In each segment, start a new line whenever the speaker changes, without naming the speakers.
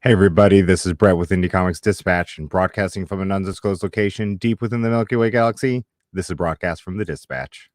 Hey everybody, this is Brett with Indie Comics Dispatch and broadcasting from an undisclosed location deep within the Milky Way galaxy. This is broadcast from the Dispatch.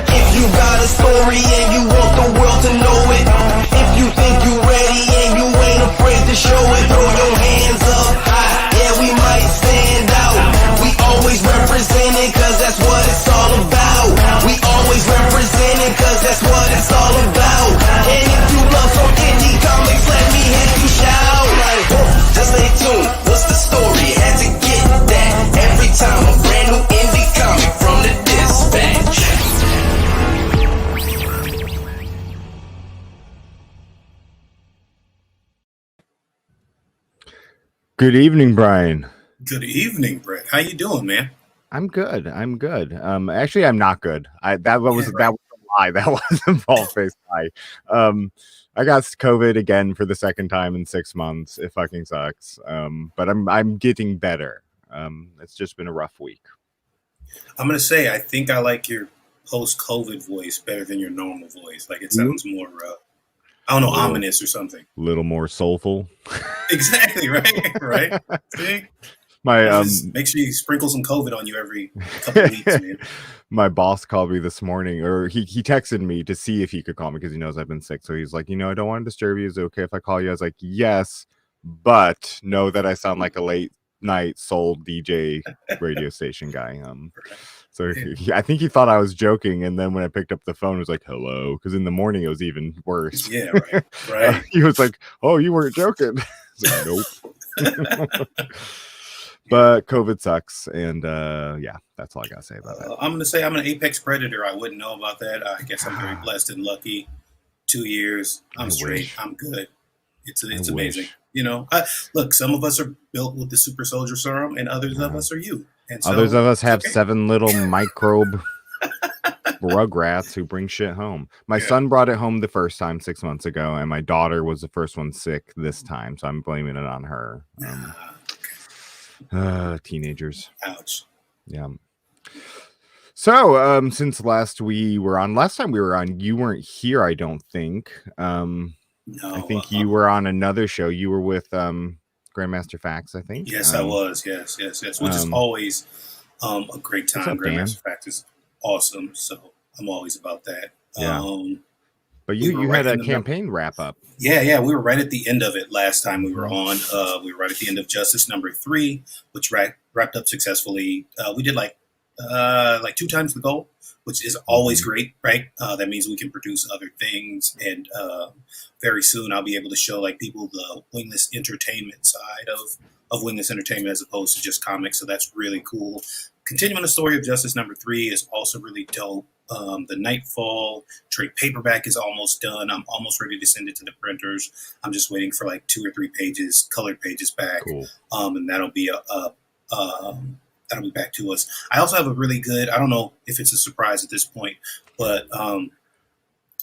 If you got a story and you want the world to know it, if you think you ready and you ain't afraid to show it, throw your hands up high, yeah, we might stand out. We always representing cause that's what it's all about. We always representing cause that's what it's all about. And if you love some indie comics, let me hear you shout. Like, just stay tuned, what's the story? Had to get that every time a brand new indie comic from the Dispatch.
Good evening, Brian.
Good evening, Brett. How you doing, man?
I'm good. Actually, I'm not good. That was a lie. That was a bald-faced lie. I got COVID again for the second time in 6 months. It fucking sucks. But I'm getting better. It's just been a rough week.
I'm gonna say I think I like your post-COVID voice better than your normal voice. Like it sounds more, I don't know, ominous or something.
A little more soulful.
Exactly, right? Right. See? Make sure you sprinkle some COVID on you every couple of weeks, man.
My boss called me this morning, or he texted me to see if he could call me because he knows I've been sick. So he's like, I don't want to disturb you. Is it okay if I call you? I was like, yes, but know that I sound like a late night soul DJ radio station guy. So I think he thought I was joking, and then when I picked up the phone, it was like, hello, because in the morning it was even worse.
Yeah, right.
He was like, oh, you weren't joking. I was like, nope. But COVID sucks, and yeah, that's all I gotta say about that.
I'm gonna say I'm an apex predator. I wouldn't know about that. I guess I'm very blessed and lucky. 2 years, I'm straight. I'm good. It's amazing. Look, some of us are built with the super soldier serum, and others of us are you. And so,
others of us have 7 little microbe rugrats who bring shit home. My son brought it home the first time 6 months ago, and my daughter was the first one sick this time, so I'm blaming it on her. Teenagers.
Ouch.
Yeah. So, since last time we were on, you weren't here, I don't think.
No,
I think you were on another show. You were with Grandmaster Fax, I think.
Yes, I was. Yes. Which is always a great time. Grandmaster Fax is awesome, so I'm always about that.
Yeah. But you had a campaign wrap up.
Yeah, we were right at the end of it last time we were on. We were right at the end of Justice number 3, which wrapped up successfully. We did like 2 times the goal, which is always great, right? That means we can produce other things, and very soon I'll be able to show like people the Wingless Entertainment side of Wingless Entertainment as opposed to just comics. So that's really cool. Continuing the story of Justice number 3 is also really dope. The Nightfall trade paperback is almost done. I'm almost ready to send it to the printers. I'm just waiting for like 2 or 3 pages, colored pages back.
Cool.
And that'll be that'll be back to us. I also have a really good, I don't know if it's a surprise at this point, but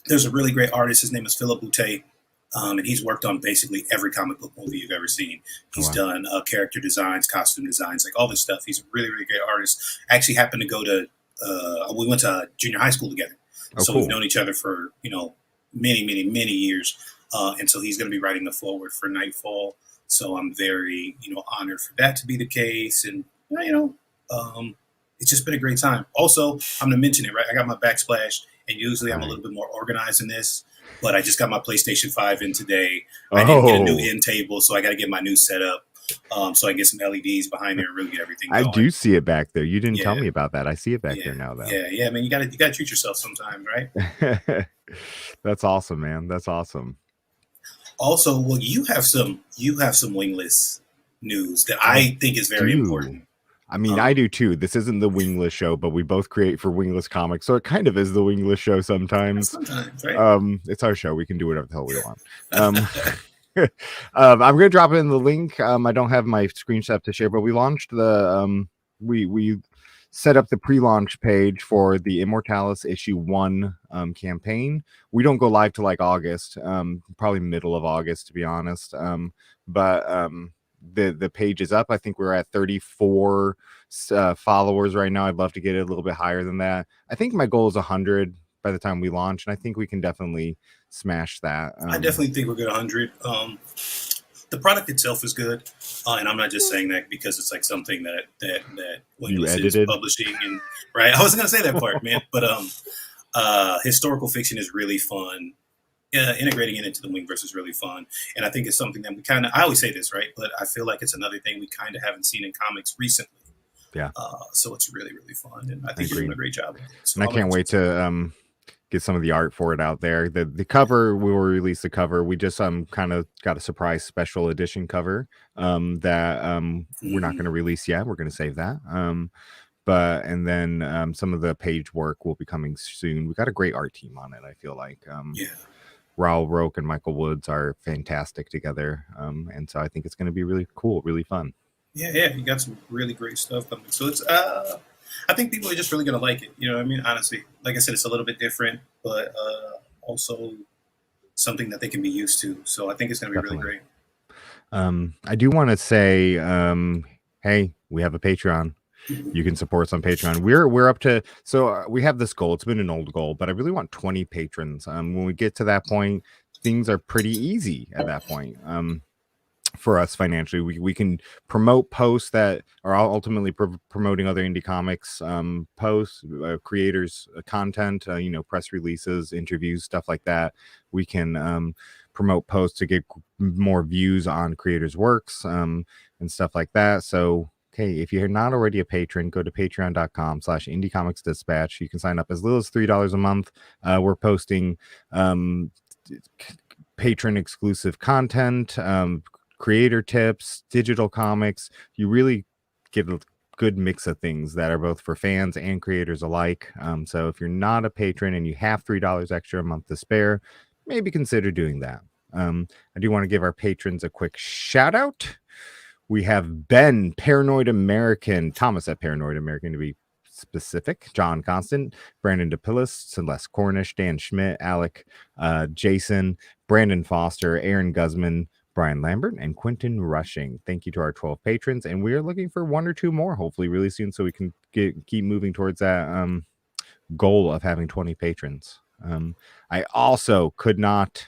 there's a really great artist. His name is Philip Boutte, and he's worked on basically every comic book movie you've ever seen. He's done character designs, costume designs, like all this stuff. He's a really, really great artist. I actually happened to go to, we went to junior high school together. So cool. We've known each other for, many, many, many years. And so he's going to be writing the foreword for Nightfall. So I'm very, honored for that to be the case. And, it's just been a great time. Also, I'm going to mention it, right? I got my backsplash, and usually I'm a little bit more organized in this, but I just got my PlayStation 5 in today. I didn't get a new end table, so I got to get my new setup. So I can get some LEDs behind there and really get everything going.
I do see it back there. You didn't tell me about that. I see it back there now, though.
Yeah, man. You gotta treat yourself sometimes, right?
That's awesome, man. That's awesome.
Also, well, you have some Wingless news that I think is very important.
I mean, I do too. This isn't the Wingless show, but we both create for Wingless Comics, so it kind of is the Wingless show sometimes.
Sometimes, right?
It's our show. We can do whatever the hell we want. I'm gonna drop in the link. I don't have my screenshot to share, but we launched we set up the pre-launch page for the Immortalis issue 1 campaign. We don't go live till like August, probably middle of August to be honest. But the page is up. I think we're at 34 followers right now. I'd love to get it a little bit higher than that. I think my goal is 100 by the time we launch, and I think we can definitely smash that.
I definitely think we're good 100. The product itself is good, and I'm not just saying that because it's like something that Wingless is publishing, and right. I wasn't gonna say that part, man, but historical fiction is really fun. Integrating it into the Wingverse is really fun, and I think it's something that we kind of. I always say this, right? But I feel like it's another thing we kind of haven't seen in comics recently.
Yeah.
So it's really, really fun, and I think you're doing a great job. So
and I can't wait to get some of the art for it out there. The cover, we will release the cover. We just kind of got a surprise special edition cover that we're not going to release yet. We're going to save that. But and then some of the page work will be coming soon. We got a great art team on it. I feel like Raul Roke and Michael Woods are fantastic together, and so I think it's going to be really cool, really fun.
Yeah, you got some really great stuff coming. So it's I think people are just really going to like it. You know what I mean? Honestly, like I said, it's a little bit different, but also something that they can be used to. So I think it's going to be really great.
I do want to say, hey, we have a Patreon. You can support us on Patreon. We're up to, so we have this goal. It's been an old goal, but I really want 20 patrons. When we get to that point, things are pretty easy at that point. For us financially, we can promote posts that are ultimately promoting other indie comics posts, creators content, press releases, interviews, stuff like that. We can promote posts to get more views on creators' works and stuff like that. So okay, if you're not already a patron, go to patreon.com/indiecomicsdispatch. You can sign up as little as $3 a month. We're posting patron exclusive content, creator tips, digital comics. You really get a good mix of things that are both for fans and creators alike. So if you're not a patron and you have $3 extra a month to spare, maybe consider doing that. I do want to give our patrons a quick shout out. We have Ben, Paranoid American, Thomas at Paranoid American to be specific, John Constant, Brandon DePillis, Celeste Cornish, Dan Schmidt, Alec, Jason, Brandon Foster, Aaron Guzman, Brian Lambert, and Quentin Rushing. Thank you to our 12 patrons, and we are looking for 1 or 2 more, hopefully really soon, so we can keep moving towards that goal of having 20 patrons. I also could not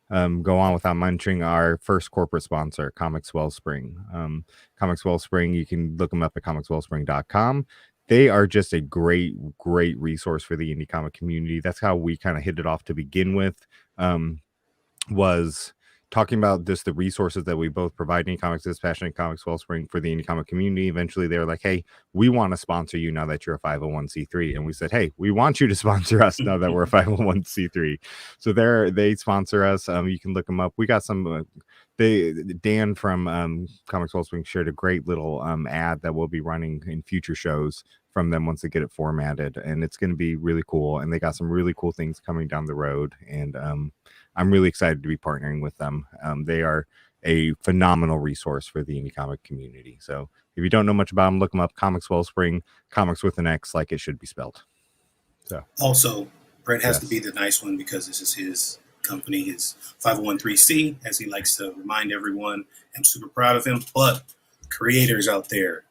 go on without mentioning our first corporate sponsor, Comics Wellspring. Comics Wellspring, you can look them up at comicswellspring.com. They are just a great resource for the indie comic community. That's how we kind of hit it off to begin with, was talking about just the resources that we both provide in Comics Dispatch and Comics Wellspring for the indie comic community. Eventually they were like, hey, we want to sponsor you now that you're a 501c3. And we said, hey, we want you to sponsor us now that we're a 501c3. So they sponsor us. You can look them up. We got some, Dan from Comics Wellspring shared a great little ad that we'll be running in future shows from them once they get it formatted, and it's going to be really cool. And they got some really cool things coming down the road, and I'm really excited to be partnering with them. They are a phenomenal resource for the indie comic community. So if you don't know much about them, look them up. Comics Wellspring, comics with an X, like it should be spelled. So
also, Brett has to be the nice one because this is his company, his 501c, as he likes to remind everyone. I'm super proud of him. But creators out there,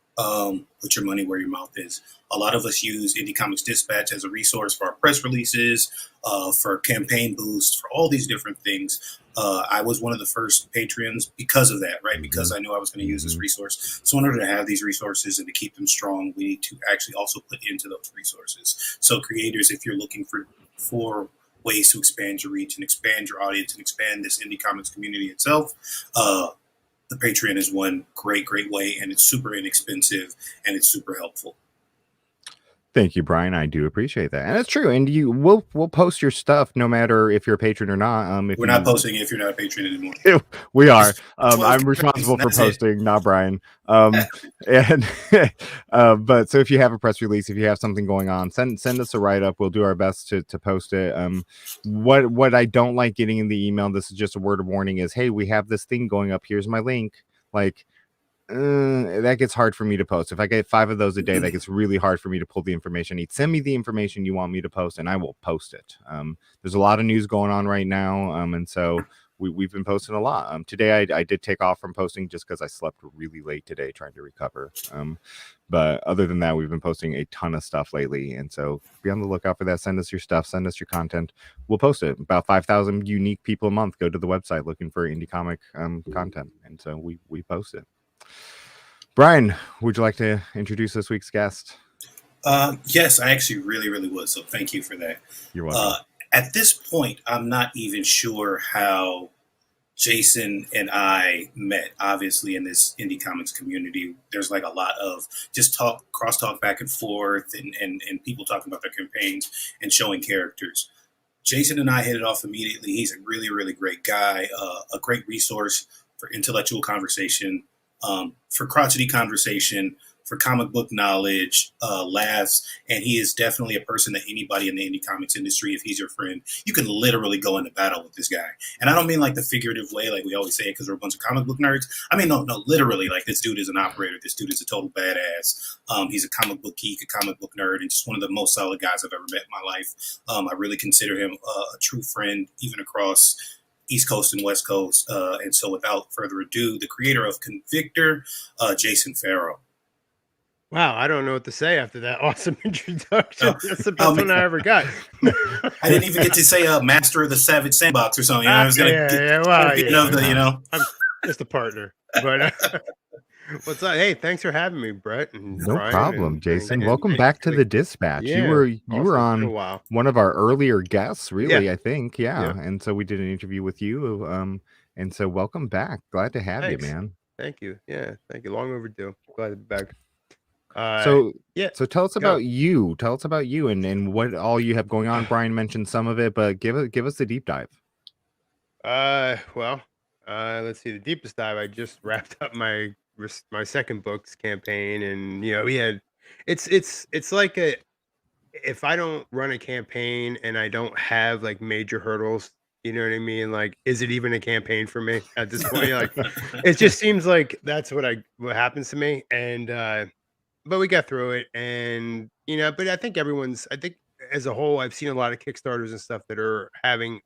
put your money where your mouth is. A lot of us use Indie Comics Dispatch as a resource for our press releases, for campaign boosts, for all these different things. I was one of the first patrons because of that, right? Because I knew I was going to use this resource. So in order to have these resources and to keep them strong, we need to actually also put into those resources. So creators, if you're looking for ways to expand your reach and expand your audience and expand this indie comics community itself, the Patreon is one great way, and it's super inexpensive and it's super helpful.
Thank you, Brian. I do appreciate that, and it's true. And we'll post your stuff no matter if you're a patron or not. If
We're not
you
posting it if you're not a patron anymore.
we are.
Just 12
I'm
campaigns,
responsible
and
for
that's it.
posting, not Brian. And but so if you have a press release, if you have something going on, send us a write up. We'll do our best to post it. What I don't like getting in the email, this is just a word of warning, is hey, we have this thing going up. Here's my link. Like that gets hard for me to post. If I get 5 of those a day, that gets really hard for me to pull the information. Send me the information you want me to post, and I will post it. There's a lot of news going on right now, and so we've been posting a lot. Today I did take off from posting just because I slept really late today trying to recover. But other than that, we've been posting a ton of stuff lately, and so be on the lookout for that. Send us your stuff, send us your content. We'll post it. About 5,000 unique people a month go to the website looking for indie comic content, and so we post it. Brian, would you like to introduce this week's guest?
Yes, I actually really would. So thank you for that.
You're welcome.
At this point, I'm not even sure how Jason and I met. Obviously, in this indie comics community, there's like a lot of just crosstalk back and forth, and people talking about their campaigns and showing characters. Jason and I hit it off immediately. He's a really great guy, a great resource for intellectual conversation, for crotchety conversation, for comic book knowledge, laughs, and he is definitely a person that anybody in the indie comics industry, if he's your friend, you can literally go into battle with this guy. And I don't mean like the figurative way, like we always say it because we're a bunch of comic book nerds. I mean, no, literally, like this dude is an operator. This dude is a total badass. He's a comic book geek, a comic book nerd, and just one of the most solid guys I've ever met in my life. I really consider him a true friend, even across East Coast and West Coast. And so without further ado, the creator of Convictor, Jason Pharo.
Wow, I don't know what to say after that awesome introduction.
Oh,
That's the best one I ever got.
I didn't even get to say Master of the Savage Sandbox or something. You know, I was going to
I'm just a partner. But what's up? Hey, thanks for having me, Brett. And
no
Brian
problem, Jason. Welcome back to the Dispatch.
Yeah,
you were on one of our earlier guests, really, I think. Yeah. And so we did an interview with you. And so welcome back. Glad to have you, man.
Thank you. Yeah, thank you. Long overdue. Glad to be back.
So tell us about you. Tell us about you and what all you have going on. Brian mentioned some of it, but give us the deep dive.
Let's see. The deepest dive. I just wrapped up my second books campaign, and we had it's like if I don't run a campaign and I don't have like major hurdles, you know what I mean? Like, is it even a campaign for me at this point? Like, it just seems like that's what happens to me, and but we got through it, and but I think as a whole, I've seen a lot of Kickstarters and stuff that are having,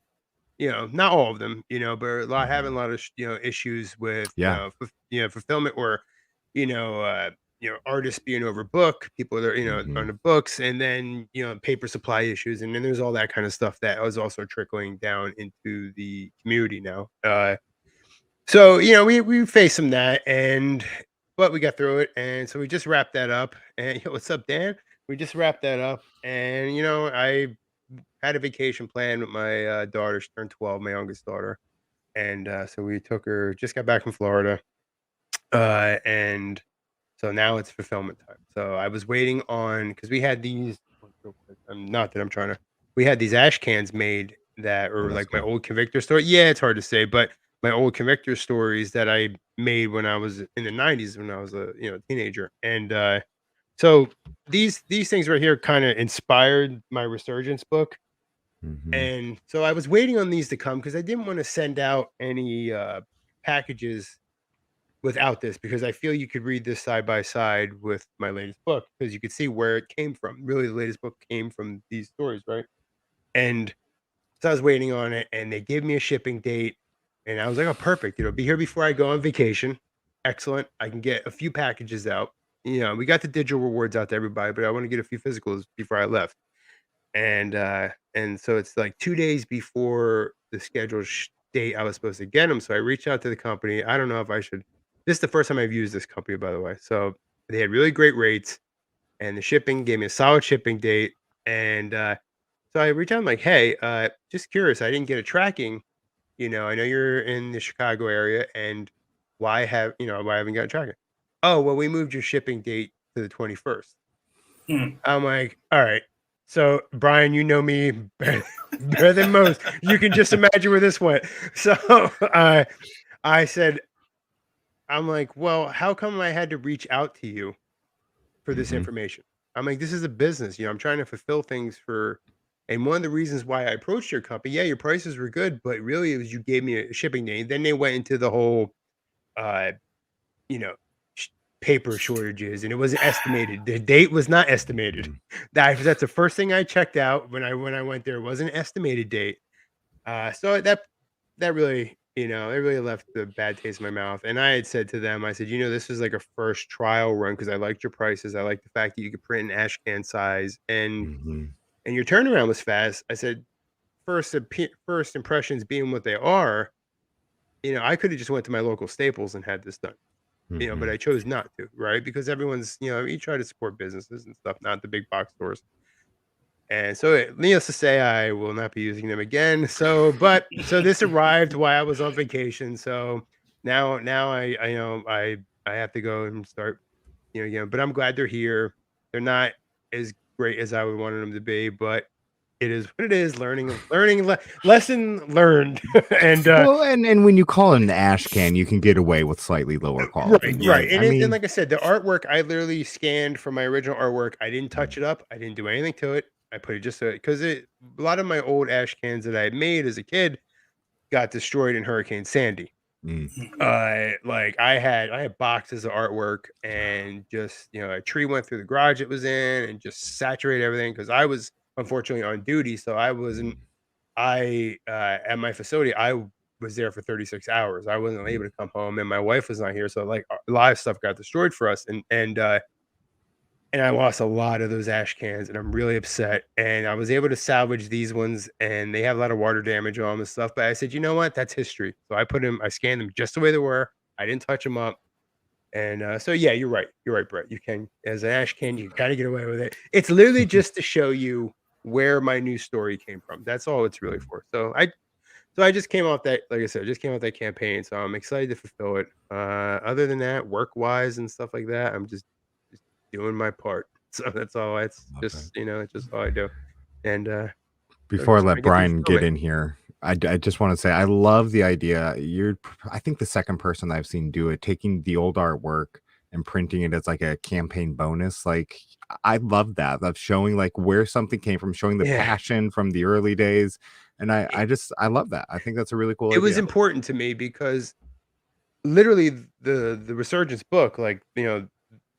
not all of them, but having a lot of issues with fulfillment, or artists being overbooked, people that are on the books, and then paper supply issues, and then there's all that kind of stuff that was also trickling down into the community now. So we faced some that, but we got through it, and so we just wrapped that up. And what's up, Dan? We just wrapped that up, and I had a vacation plan with my daughter. She turned 12, my youngest daughter, and so we took her. Just got back from Florida, and so now it's fulfillment time. So I was waiting on, because we had these. Not that I'm trying to. We had these ash cans made that are like my old Convictor story. Yeah, it's hard to say, but my old Convictor stories that I made when I was in the 90s, when I was a teenager. And so these things right here kind of inspired my Resurgence book. And so I was waiting on these to come because I didn't want to send out any packages without this, because I feel you could read this side by side with my latest book, because you could see where it came from. Really, the latest book came from these stories, right? And so I was waiting on it, and they gave me a shipping date, and I was like, oh, perfect. Be here before I go on vacation. Excellent. I can get a few packages out. We got the digital rewards out to everybody, but I want to get a few physicals before I left. And so it's like 2 days before the scheduled date I was supposed to get them. So I reached out to the company. I don't know if I should. This is the first time I've used this company, by the way. So they had really great rates, and the shipping gave me a solid shipping date. And so I reached out, I'm like, hey, just curious, I didn't get a tracking. I know you're in the Chicago area, and why haven't got a tracking? Oh, well, we moved your shipping date to the 21st. I'm like, all right. So Brian, you know me better than most. You can just imagine where this went. So I said, I'm like, well, how come I had to reach out to you for this information? I'm like, this is a business. I'm trying to fulfill things for, and one of the reasons why I approached your company, yeah, your prices were good, but really it was you gave me a shipping name. Then they went into the whole, uh, you know, sh- paper shortages, and it wasn't estimated. The date was not estimated. That's the first thing I checked out when I went there. It wasn't an estimated date. So that really, it really left the bad taste in my mouth. And I had said to them, I said, this is like a first trial run because I liked your prices. I liked the fact that you could print in ash can size, and your turnaround was fast. I said, first impressions being what they are, I could have just went to my local Staples and had this done. But I chose not to, right? Because everyone's, you try to support businesses and stuff, not the big box stores. And so, needless to say, I will not be using them again. So this arrived while I was on vacation. So now I have to go and start, again. But I'm glad they're here. They're not as great as I would want them to be, but it is what it is. Lesson learned. And
Well, and when you call it an ash can, you can get away with slightly lower quality.
right. And,
I
and
mean,
like I said, the artwork I literally scanned from my original artwork. I didn't touch it up. I didn't do anything to it. I put it just because a lot of my old ash cans that I had made as a kid got destroyed in Hurricane Sandy. Like I had boxes of artwork, and just a tree went through the garage it was in and just saturated everything because I was unfortunately on duty, so I wasn't. At my facility, I was there for 36 hours. I wasn't able to come home, and my wife was not here, so like a lot of stuff got destroyed for us, and I lost a lot of those ash cans, and I'm really upset. And I was able to salvage these ones, and they have a lot of water damage on them and stuff. But I said, you know what? That's history. So I scanned them just the way they were. I didn't touch them up. And so yeah, you're right. You're right, Brett. You can, as an ash can, you kind of get away with it. It's literally just to show you where my new story came from. That's all it's really for. So I just came off that, like I said, just came off that campaign. So I'm excited to fulfill it. Other than that, work wise and stuff like that, I'm just doing my part. So that's all. It's just, it's just all I do. And
before I
just trying
let
to get through
Brian
some of
get
it.
in here, I just want to say I love the idea. I think the second person I've seen do it, taking the old artwork and printing it as like a campaign bonus. Like I love that. Of showing like where something came from, showing the
Yeah.
passion from the early days. And I love that. I think that's a really cool
It
idea.
was important to me because literally the Resurgence book, like,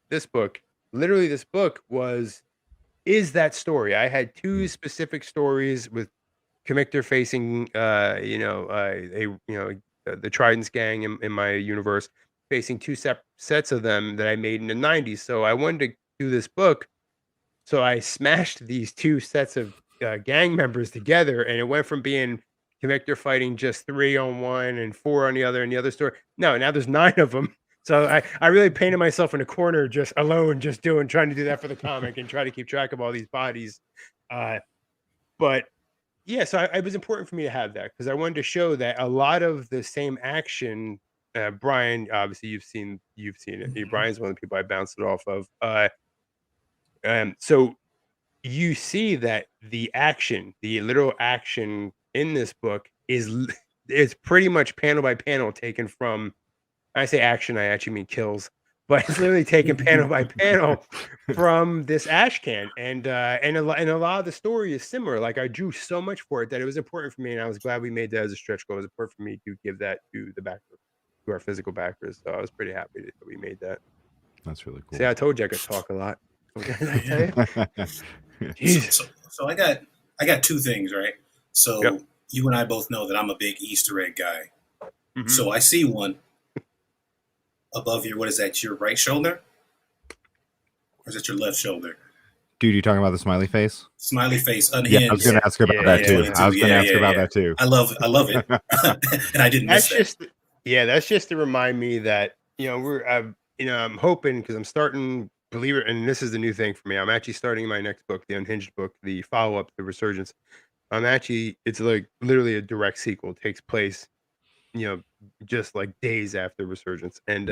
this book, literally this book is that story. I had two specific stories with Comictor facing, the Trident's gang in my universe, facing two sets of them that I made in the 90s. So I wanted to do this book. So I smashed these two sets of gang members together, and it went from being Comictor fighting just 3 on one and 4 on the other, and the other story. No, now there's 9 of them. So I really painted myself in a corner just alone, just trying to do that for the comic and try to keep track of all these bodies. But yeah, so it was important for me to have that because I wanted to show that a lot of the same action. Brian, obviously, you've seen it. Brian's one of the people I bounced it off of. So you see that the literal action in this book is pretty much panel by panel taken from. I say action, I actually mean kills, but it's literally taken panel by panel from this ash can, and a lot of the story is similar. Like I drew so much for it that it was important for me, and I was glad we made that as a stretch goal. It was important for me to give that to the backers, to our physical backers. So I was pretty happy that we made that.
That's really cool.
See, I told you I could talk a lot. What did I tell you? Jesus.
So I got two things, right? So
Yep.
you and I both know that I'm a big Easter egg guy.
Mhm.
So I see one above your, what is that, your right shoulder? Or is it your left shoulder?
Dude, you talking about the smiley face?
Smiley face, unhinged.
Yeah, I was going to ask about that too. I was going to ask about that too.
I love it. And I didn't miss that.
That's just to remind me that, I'm hoping, because I'm starting, believe it, and this is the new thing for me. I'm actually starting my next book, the Unhinged book, the follow-up, The Resurgence. It's like literally a direct sequel. It takes place, just like days after Resurgence. And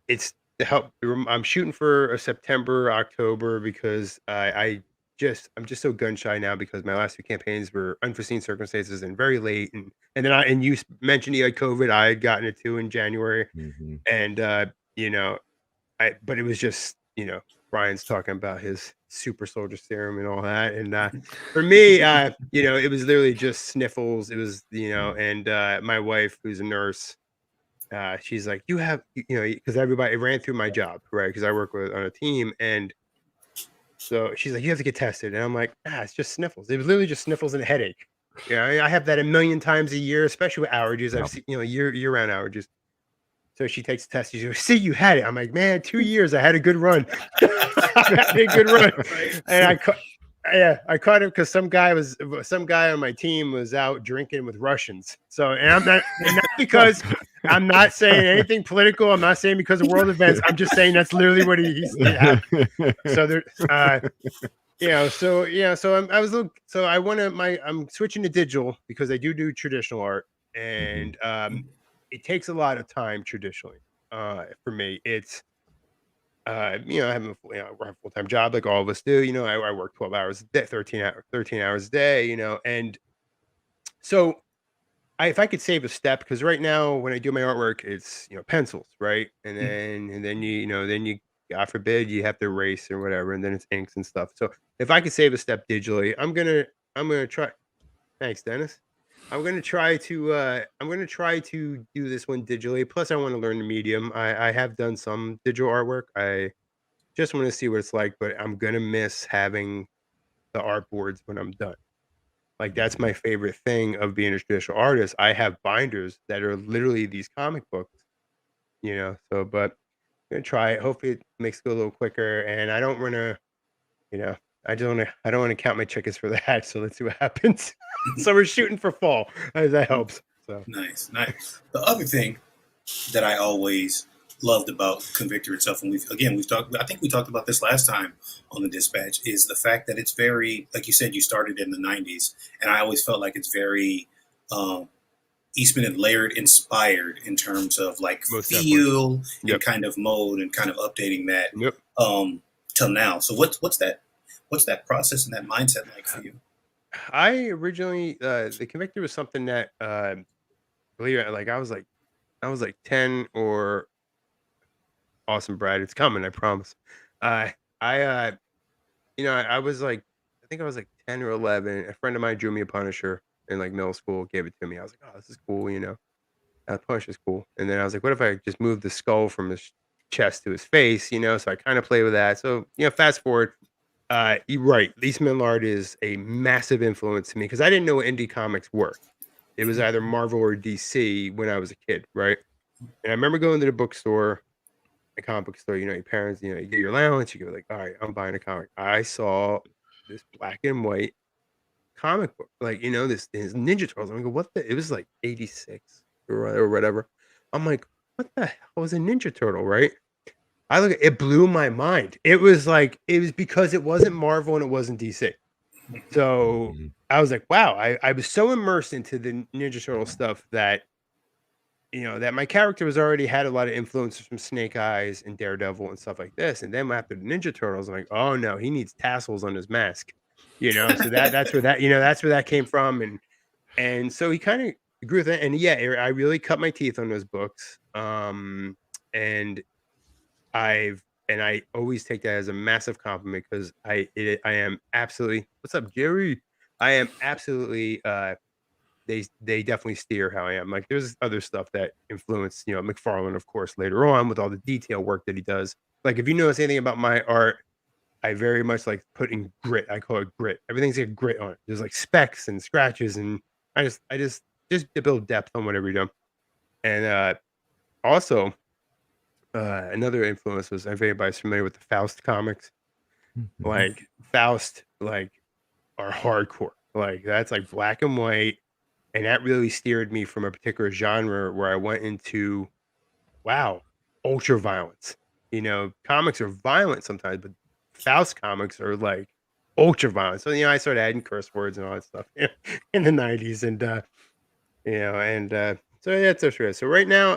it's to help. I'm shooting for a September, October because I'm just so gun shy now because my last two campaigns were unforeseen circumstances and very late, and then you mentioned you had COVID. I had gotten it too in January,
Mm-hmm.
and you know, but it was just Brian's talking about his super soldier serum and all that, and for me, it was literally just sniffles. It was and my wife, who's a nurse. She's like, you have, because everybody it ran through my job, right? Because I work on a team, and so she's like, you have to get tested, and I'm like, it's just sniffles. It was literally just sniffles and a headache. Yeah, I have that a million times a year, especially with allergies.
Yep.
I've seen, year round allergies. So she takes the test. She's like, see, you had it. I'm like, man, 2 years. I had a good run. I had a good run,
Right.
and I caught it because some guy on my team was out drinking with Russians. So, and not because I'm not saying anything political. I'm not saying because of world events. I'm just saying that's literally what it happened. So there, I'm switching to digital because I do traditional art, and it takes a lot of time traditionally. For me, it's I have I have a full-time job like all of us do. I work 12 hours a day, 13 hours a day, and so if I could save a step, because right now when I do my artwork, it's pencils, right? And then you God forbid you have to erase or whatever, and then it's inks and stuff. So if I could save a step digitally, I'm gonna try. Thanks, Dennis. I'm gonna try to do this one digitally. Plus, I want to learn the medium. I have done some digital artwork. I just want to see what it's like, but I'm gonna miss having the art boards when I'm done. Like that's my favorite thing of being a traditional artist. I have binders that are literally these comic books, but I'm gonna try it. Hopefully it makes it go a little quicker. And I don't wanna, you know, I don't wanna count my chickens for that. So let's see what happens. So we're shooting for fall. That helps. So
Nice, nice. The other thing that I always loved about Convictor itself, and we've talked. I think we talked about this last time on the Dispatch, is the fact that it's very, like you said, you started in the '90s, and I always felt like it's very Eastman and Laird inspired in terms of like
most
feel
definitely. Yep.
and kind of mode and kind of updating that
Yep.
Till now. So what's that process and that mindset like for you?
I originally the Convictor was something that believe it, like I was like 10 or awesome, Brad. It's coming, I promise. I I was like I think I was like 10 or 11. A friend of mine drew me a Punisher in like middle school, gave it to me. I was like, "Oh, this is cool. Punisher's cool." And then I was like, "What if I just moved the skull from his chest to his face?" So I kind of play with that. So, fast forward, you're right. Eastman Lard is a massive influence to me because I didn't know what indie comics were. It was either Marvel or DC when I was a kid, right? And I remember going to the bookstore, a comic book store, your parents, you get your allowance, you go like, all right, I'm buying a comic. I saw this black and white comic book, like, this Ninja Turtles. I go, what it was like 86 or whatever. I'm like, what the hell is a Ninja Turtle, right? It blew my mind. It was because it wasn't Marvel and it wasn't DC. So I was like, wow, I was so immersed into the Ninja Turtle stuff that that my character was already had a lot of influences from Snake Eyes and Daredevil and stuff like this. And then after the Ninja Turtles, I'm like, oh no, he needs tassels on his mask. So that's where that came from. And so he kind of grew with it. And yeah, I really cut my teeth on those books. And I always take that as a massive compliment because I am absolutely, what's up, Jerry? I am absolutely they definitely steer how I am. Like there's other stuff that influence, McFarlane, of course, later on with all the detail work that he does. Like if you notice anything about my art, I very much like putting grit. I call it grit. Everything's got grit on it. There's like specks and scratches, and I just to build depth on whatever you do. And also another influence was if anybody's familiar with the Faust comics, like Faust, like are hardcore. Like that's like black and white. And that really steered me from a particular genre where I went into, wow, ultra violence. Comics are violent sometimes, but Faust comics are like ultra violent. So, I started adding curse words and all that stuff in the 90s. And, so yeah, that's true. So right now,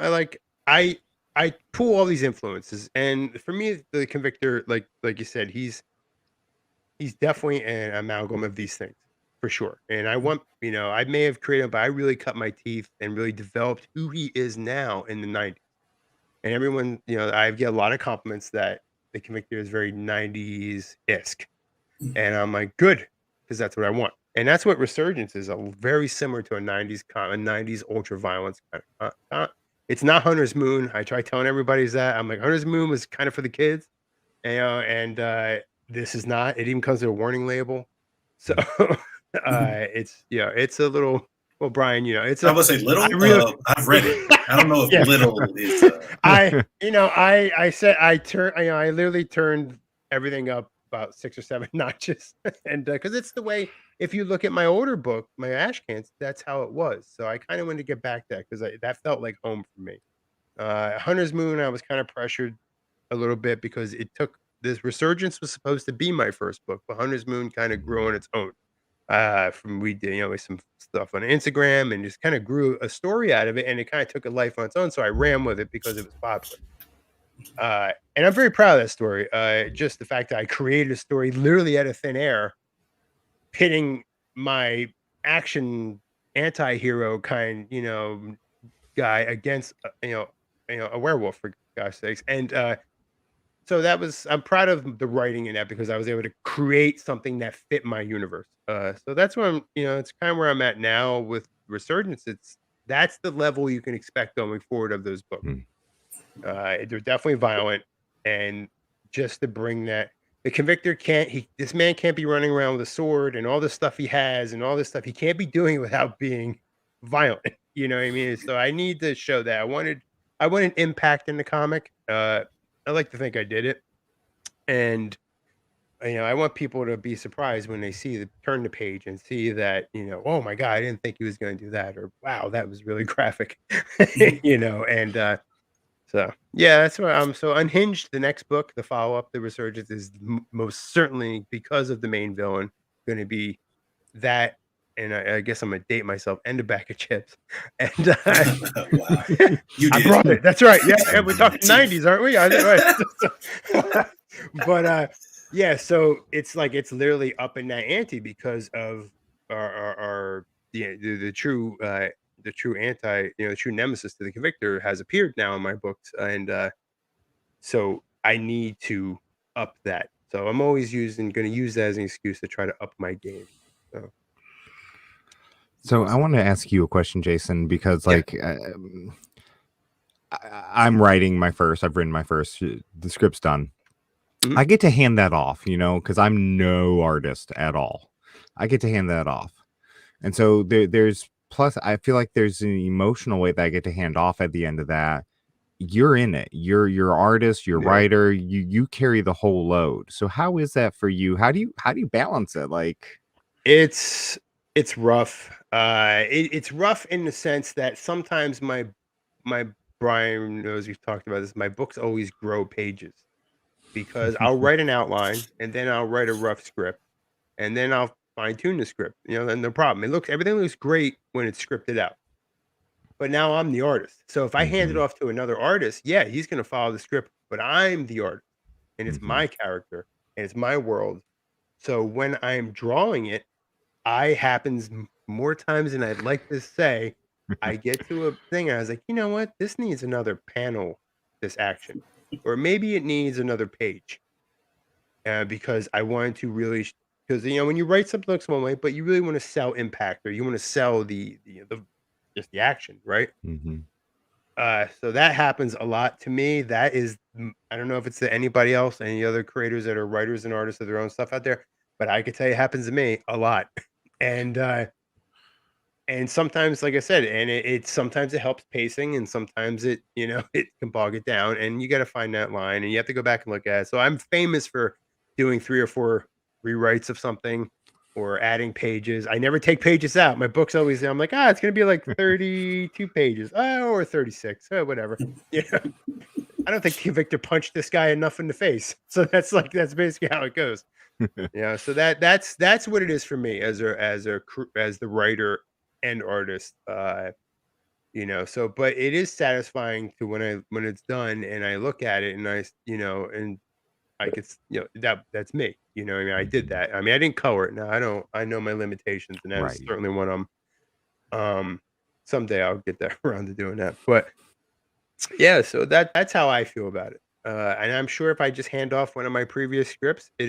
I I pull all these influences, and for me, the Convictor, like you said, he's definitely an amalgam of these things for sure. And I want, I may have created him, but I really cut my teeth and really developed who he is now in the 90s. And everyone, I get a lot of compliments that the Convictor is very 90s esque. And I'm like, good, because that's what I want. And that's what Resurgence is, very similar to a 90s ultra violence kind of. It's not Hunter's Moon. I try telling everybody that. I'm like, Hunter's Moon was kind of for the kids, and this is not. It even comes with a warning label. So it's a little. Well, Brian, it's
I
a.
would say little.
I really,
I've read it. I don't know if
yeah.
little is.
I said I literally turned everything up about 6 or 7 notches, and because it's the way. If you look at my older book, my Ash Cans, that's how it was. So I kind of wanted to get back to that because that felt like home for me. Hunter's Moon, I was kind of pressured a little bit because it took this Resurgence was supposed to be my first book, but Hunter's Moon kind of grew on its own. From we did, with some stuff on Instagram and just kind of grew a story out of it, and it kind of took a life on its own. So I ran with it because it was popular. And I'm very proud of that story. Just the fact that I created a story literally out of thin air, pitting my action anti-hero kind, guy against, a werewolf for gosh sakes. And so I'm proud of the writing in that because I was able to create something that fit my universe. So that's where it's kind of where I'm at now with Resurgence. That's the level you can expect going forward of those books. They're definitely violent, and just to bring that, the Convictor this man can't be running around with a sword and all the stuff he has and all this stuff he can't be doing without being violent. You know what I mean? So I need to show that. I wanted impact in the comic. I like to think I did it, and I want people to be surprised when they turn the page and see that oh my god, I didn't think he was going to do that, or wow, that was really graphic. And so yeah, that's why I'm so Unhinged. The next book, the follow up, The Resurgence, is most certainly, because of the main villain, going to be that. And I guess I'm gonna date myself and a bag of chips. And
Wow, you
I
did.
brought it. That's right. Yeah, we're talking 90s, aren't we? But yeah. So it's literally up in that ante because of our the true anti, the true nemesis to the Convictor has appeared now in my books, and so I need to up that. So I'm always going to use that as an excuse to try to up my game.
So I want to ask you a question, Jason, because I'm writing my first. I've written my first. The script's done. Mm-hmm. I get to hand that off, because I'm no artist at all. I get to hand that off, and so there's plus. I feel like there's an emotional way that I get to hand off at the end of that. You're in it. You're artist. You're writer. You carry the whole load. So how is that for you? How do you balance it? Like,
it's rough. It's rough in the sense that sometimes my Brian knows we've talked about this. My books always grow pages because I'll write an outline and then I'll write a rough script and then I'll fine tune the script. And no problem. Everything looks great when it's scripted out. But now I'm the artist. So if I hand it off to another artist, yeah, he's going to follow the script, but I'm the artist and it's my character and it's my world. So when I'm drawing it, happens more times than I'd like to say. I get to a thing and I was like, you know what? This needs another panel, this action, or maybe it needs another page. Because I wanted to really, because when you write something looks one way, but you really want to sell impact, or you want to sell the just the action, right? So that happens a lot to me. That is, I don't know if it's to anybody else, any other creators that are writers and artists of their own stuff out there, but I could tell you it happens to me a lot. And sometimes, like I said, and it sometimes it helps pacing, and sometimes it it can bog it down, and you got to find that line, and you have to go back and look at it. So I'm famous for doing 3 or 4 rewrites of something or adding pages. I never take pages out. My books always, I'm like, it's gonna be like 32 pages, or 36, whatever. I don't think Victor punched this guy enough in the face, so that's basically how it goes. So that's what it is for me as the writer and artist. you know. So, but it is satisfying to when it's done and I look at it and and like it's that's me. You know, what I mean, I did
Mhm.
that. I mean, I didn't color it. Now I know my limitations, and that is
Right.
certainly one of them. Someday I'll get that around to doing that. But yeah, so that's how I feel about it. And I'm sure if I just hand off one of my previous scripts, it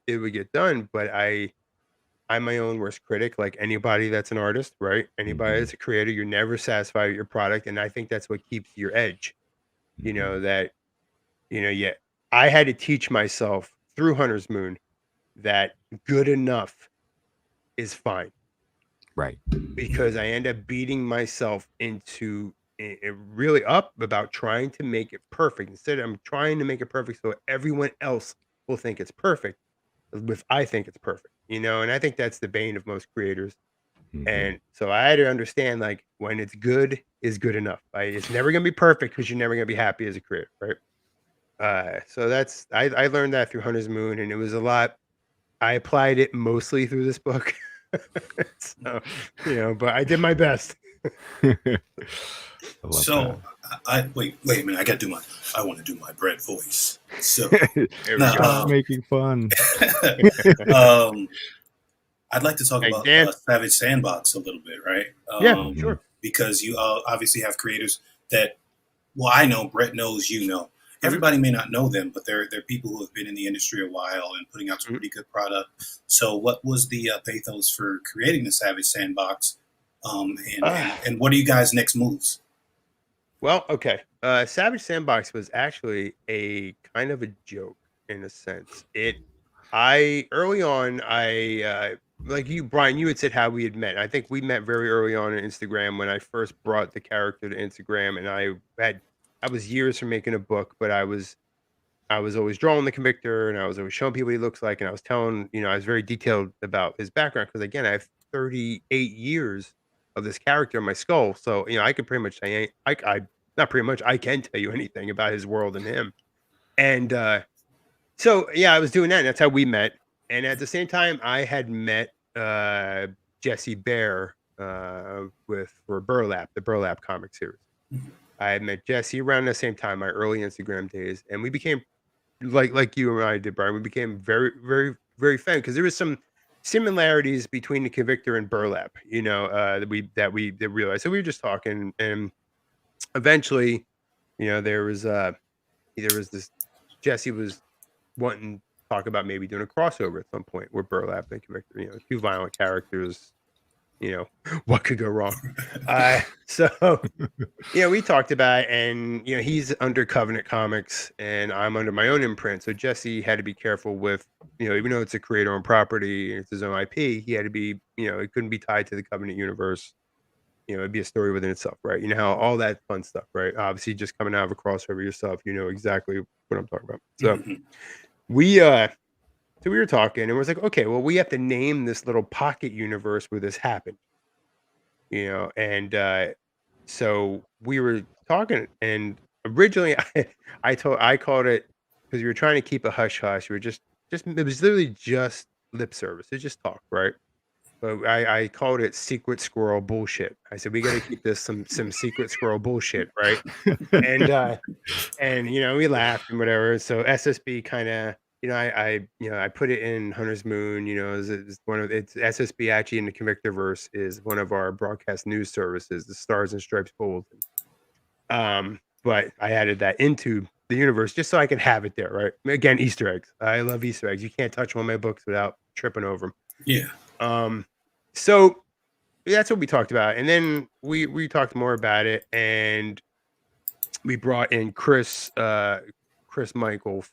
would get done. But I'm my own worst critic, like anybody that's an artist, right? Anybody
Mhm.
that's a creator, you're never satisfied with your product, and I think that's what keeps your edge. You
Mhm.
know that yeah. I had to teach myself through Hunter's Moon that good enough is fine
Right.
because I end up beating myself into really up about trying to make it perfect. Instead, I'm trying to make it perfect so everyone else will think it's perfect if I think it's perfect, and I think that's the bane of most creators.
Mhm.
And so I had to understand like when it's good is good enough. It's never gonna be perfect because you're never gonna be happy as a creator, right? So that's I learned that through Hunter's Moon, and it was a lot. I applied it mostly through this book. So, but I did my best.
I love that.
So I wait a minute. I want to do my Brett voice. So
There we go.
Stop
now,
making fun.
um, I'd like to talk
Hey,
about
Dan.
Savage Sandbox a little bit, right?
Yeah,
Mhm.
sure.
Because you obviously have creators that, well, I know, Brett knows,
Mhm,
everybody may not know them, but they're people who have been in the industry a while and putting out some
mhm.
pretty good product. So, what was the pathos for creating the Savage Sandbox, and what are you guys' next moves?
Well, okay. Savage Sandbox was actually a kind of a joke in a sense. I early on, like you, Brian, you had said how we had met. I think we met very early on on Instagram when I first brought the character to Instagram, and I was years from making a book, but I was always drawing the convictor, and I was always showing people what he looks like, and I was telling, I was very detailed about his background because again, I have 38 years of this character in my skull, so I could pretty much say, I not pretty much, I can tell you anything about his world and him, and so yeah, I was doing that, and that's how we met, and at the same time, I had met Jesse Bear for Burlap, the Burlap comic series. I had met Jesse around the same time, my early Instagram days, and we became like you and I did, Brian, we became very, very, very fan because there was some similarities between the Convictor and Burlap, that realized. So we were just talking, and eventually, there was this Jesse was wanting to talk about maybe doing a crossover at some point where Burlap and Convictor, two violent characters, what could go wrong? So we talked about it, and he's under Covenant Comics, and I'm under my own imprint. So Jesse had to be careful with, even though it's a creator-owned property, it's his own IP, he had to be, it couldn't be tied to the Covenant universe. It'd be a story within itself, right? You know how all that fun stuff, right? Obviously, just coming out of a crossover yourself, you know exactly what I'm talking about. So
Mhm.
we, uh, so we were talking, and we was like, okay, well, we have to name this little pocket universe where this happened, and so we were talking, and originally I called it because we were trying to keep a hush hush. We were just it was literally just lip service. It's just talk, right? But I called it secret squirrel bullshit. I said we got to keep this some secret squirrel bullshit, right? And we laughed and whatever. So SSB kind of, I put it in Hunter's Moon. Is one of it's SSB actually in the Convictorverse is one of our broadcast news services, the Stars and Stripes Bulletin. But I added that into the universe just so I could have it there, right? Again, Easter eggs. I love Easter eggs. You can't touch one of my books without tripping over them.
Yeah.
So that's what we talked about, and then we talked more about it, and we brought in Chris Michael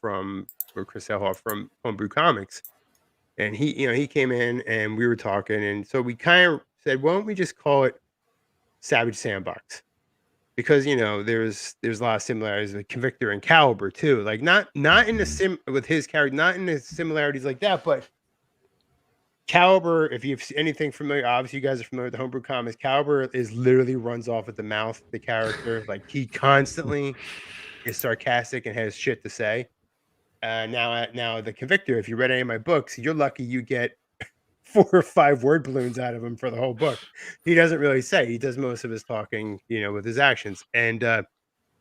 or Chris Elhoff from Homebrew Comics, and he came in and we were talking, and so we kind of said, why don't we just call it Savage Sandbox? Because there's a lot of similarities with Convictor and Caliber too, like not in the
Mhm.
sim with his character, not in the similarities like that, but Caliber, if you've anything familiar, obviously you guys are familiar with the Homebrew Comics. Caliber is literally runs off at the mouth. The character, like he constantly is sarcastic and has shit to say. Now the Convictor, if you read any of my books, you're lucky you get 4 or 5 word balloons out of him for the whole book. He doesn't really say. He does most of his talking, with his actions. And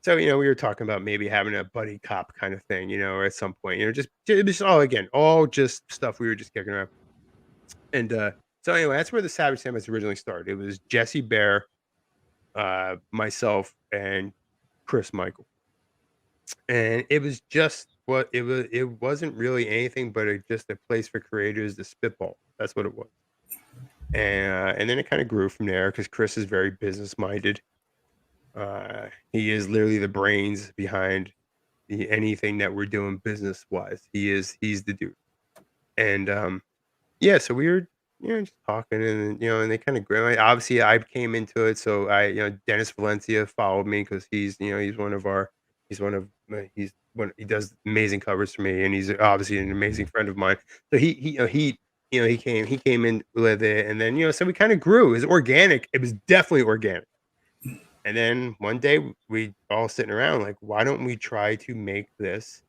so, we were talking about maybe having a buddy cop kind of thing, or at some point, just it was all just stuff we were just kicking around. And so anyway, that's where the Savage Sandbox originally started. It was Jesse Bear, myself, and Chris Michael. And it was just what it was. It wasn't really anything but just a place for creators to spitball. That's what it was. And then it kind of grew from there because Chris is very business minded. He is literally the brains behind anything that we're doing business wise. He's the dude. And yeah, so we were just talking, and and they kind of grew. Obviously, I came into it, so Dennis Valencia followed me because he's one of our he does amazing covers for me, and he's obviously an amazing friend of mine. So he came in with it, and then so we kind of grew. It was organic. It was definitely organic. And then one day we all sitting around like, why don't we try to make this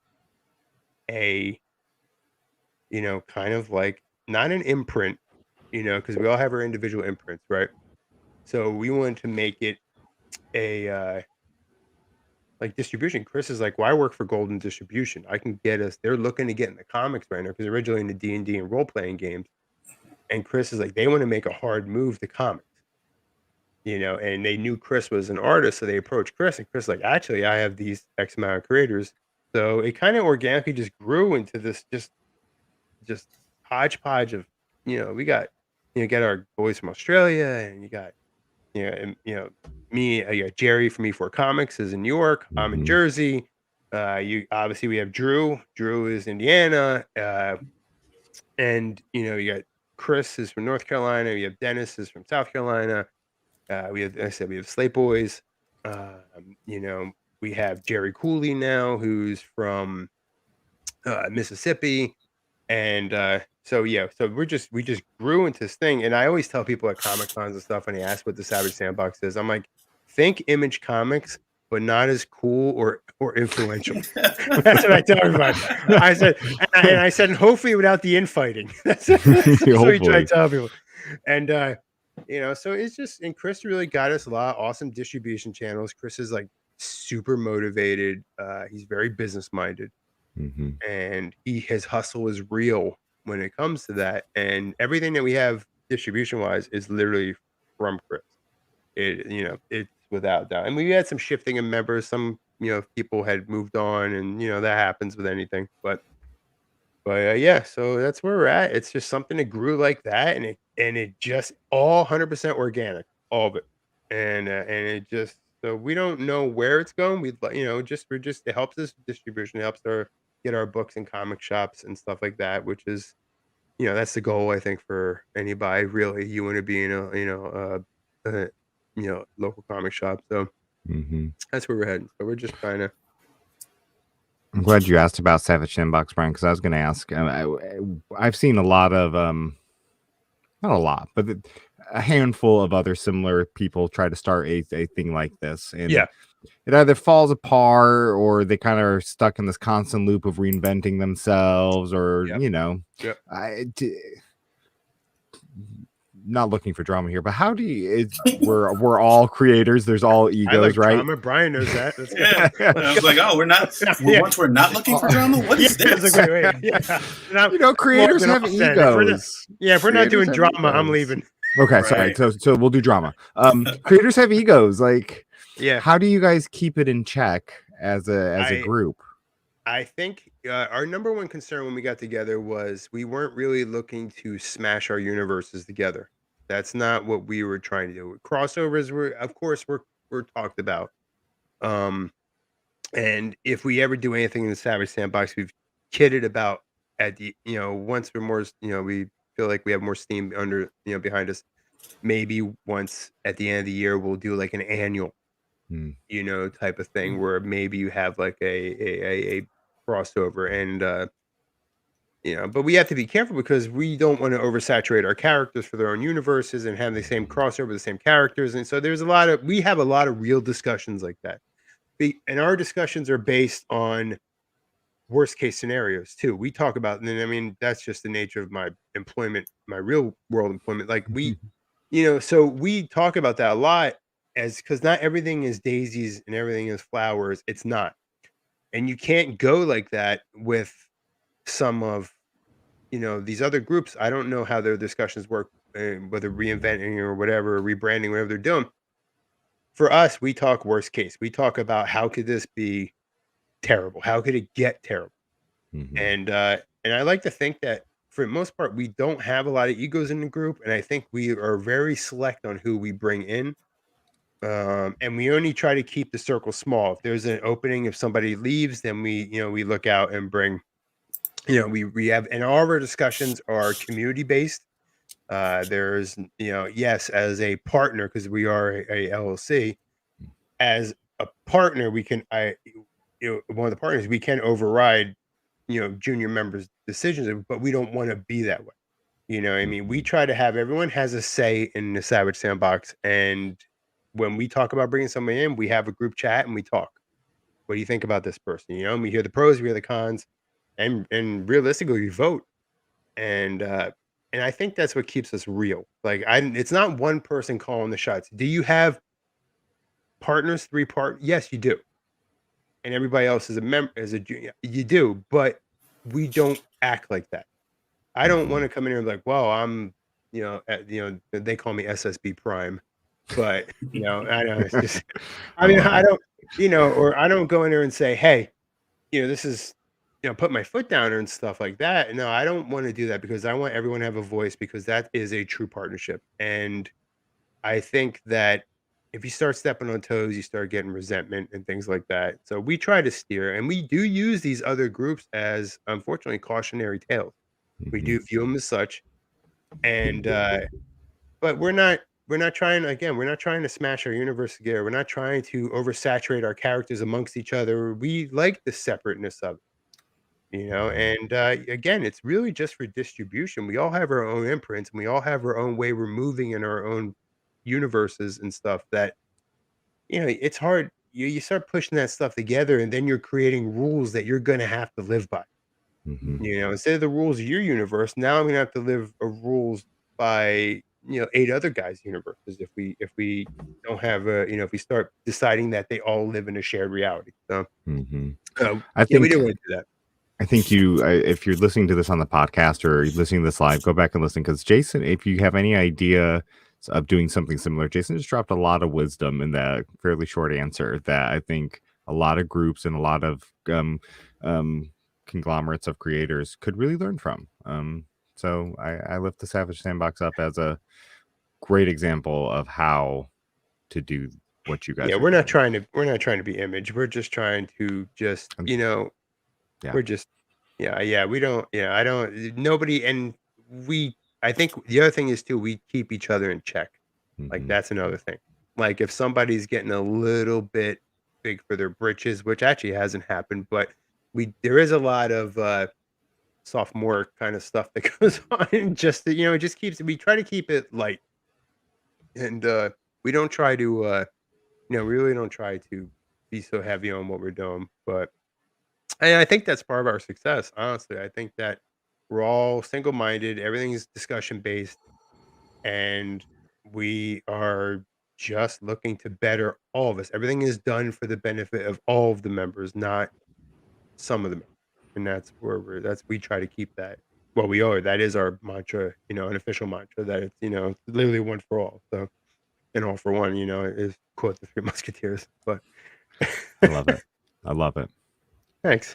a kind of like not an imprint, because we all have our individual imprints, right? So we wanted to make it a like distribution. Chris is like, "Why work for Golden Distribution? I can get us." They're looking to get in the comics right now because originally in the D&D and role playing games, and Chris is like, they want to make a hard move to comics, and they knew Chris was an artist, so they approached Chris, and Chris like, actually, I have these X amount of creators, so it kind of organically just grew into this just hodgepodge of we got get our boys from Australia, and you got me, Jerry from E4 Comics is in New York. I'm in Jersey. You obviously we have Drew is Indiana, and you got Chris is from North Carolina, you have Dennis is from South Carolina, we have Slate Boys, we have Jerry Cooley now who's from Mississippi. And so we just grew into this thing. And I always tell people at Comic Cons and stuff, and they ask what the Savage Sandbox is, I'm like, think Image Comics, but not as cool or influential. That's what I tell everybody. I said, and hopefully without the infighting. That's what we try to tell people. And so it's just, and Chris really got us a lot of awesome distribution channels. Chris is like super motivated. He's very business minded. And his hustle is real when it comes to that, and everything that we have distribution wise is literally from Chris. It's without doubt. And we had some shifting of members. Some people had moved on, and that happens with anything. But yeah, so that's where we're at. It's just something that grew like that, and it just all 100% organic, all of it, and it just, so we don't know where it's going. We're just it helps us distribution, it helps get our books in comic shops and stuff like that, which is that's the goal, I think, for anybody really. You want to be in a local comic shop, so that's where we're heading. So we're just trying to.
I'm glad you asked about Savage Sandbox, Brian, because I was going to ask. I've seen a lot of not a lot, but a handful of other similar people try to start a thing like this, and it either falls apart or they kind of are stuck in this constant loop of reinventing themselves, or not looking for drama here, but how do you? We're all creators. There's all egos, right?
Drama. Brian knows that.
I was like, oh, we're not. Once we're not looking for drama, what is this?
Creators have egos.
If we're not doing drama, I'm leaving.
Okay, sorry. So we'll do drama. Creators have egos. Like, how do you guys keep it in check as a group?
I think our number one concern when we got together was we weren't really looking to smash our universes together. That's not what we were trying to do. Crossovers were talked about. And if we ever do anything in the Savage Sandbox, we've kidded about at the once we're more we feel like we have more steam under behind us. Maybe once at the end of the year we'll do like an annual type of thing where maybe you have like a crossover, and but we have to be careful because we don't want to oversaturate our characters for their own universes and have the same crossover, the same characters. And so we have a lot of real discussions like that. And our discussions are based on worst case scenarios too. We talk about, and I mean, that's just the nature of my employment, my real world employment. Like so we talk about that a lot as because not everything is daisies and everything is flowers. It's not. And you can't go like that with some of, these other groups. I don't know how their discussions work, whether reinventing or whatever, rebranding, whatever they're doing. For us, we talk worst case. We talk about how could this be terrible? How could it get terrible? And I like to think that for the most part, we don't have a lot of egos in the group, and I think we are very select on who we bring in. And we only try to keep the circle small. If there's an opening, if somebody leaves, then we look out and bring, we have, and all of our discussions are community based. There's, yes, as a partner, because we are a LLC, as a partner, we can, one of the partners, we can override, junior members' decisions, but we don't want to be that way. You know what I mean? We try to have everyone has a say in the Savage Sandbox. And when we talk about bringing somebody in, we have a group chat and we talk. What do you think about this person? And we hear the pros, we hear the cons, and realistically, we vote. And I think that's what keeps us real. Like it's not one person calling the shots. Do you have partners, Yes, you do. And everybody else is a member, as a junior. You do, but we don't act like that. I don't want to come in here and be like, well, I'm, they call me SSB Prime, but I know it's just, I mean, I don't, or I don't go in there and say, hey, this is, put my foot down and stuff like that. No, I don't want to do that because I want everyone to have a voice because that is a true partnership. And I think that if you start stepping on toes, you start getting resentment and things like that. So we try to steer, and we do use these other groups as, unfortunately, cautionary tales. We do view them as such, and but we're not trying again. We're not trying to smash our universe together. We're not trying to oversaturate our characters amongst each other. We like the separateness of it, And again, it's really just for distribution. We all have our own imprints, and we all have our own way we're moving in our own universes and stuff. That it's hard. You start pushing that stuff together, and then you're creating rules that you're going to have to live by. Instead of the rules of your universe, now I'm gonna have to live rules by 8 other guys' universes if we don't have if we start deciding that they all live in a shared reality. So
I
we
think
didn't want to do that.
I think if you're listening to this on the podcast or you're listening to this live, go back and listen because Jason, if you have any idea of doing something similar, Jason just dropped a lot of wisdom in that fairly short answer that I think a lot of groups and a lot of conglomerates of creators could really learn from. So I lift the Savage Sandbox up as a great example of how to do what you guys.
Yeah, we're not trying to be image. We're just trying to we're just we don't I don't nobody and we I think the other thing is too we keep each other in check. Like that's another thing. Like if somebody's getting a little bit big for their britches, which actually hasn't happened, but there is a lot of sophomore kind of stuff that goes on. And just it just we try to keep it light, and we don't try to we really don't try to be so heavy on what we're doing. But I think that's part of our success. Honestly, I think that we're all single-minded. Everything's discussion based, and we are just looking to better all of us. Everything is done for the benefit of all of the members, not some of them. And that's where we try to keep that. Well, that is our mantra, an official mantra that it's, literally one for all. So, and all for one, is quote the Three Musketeers. But
I love it. I love it.
Thanks.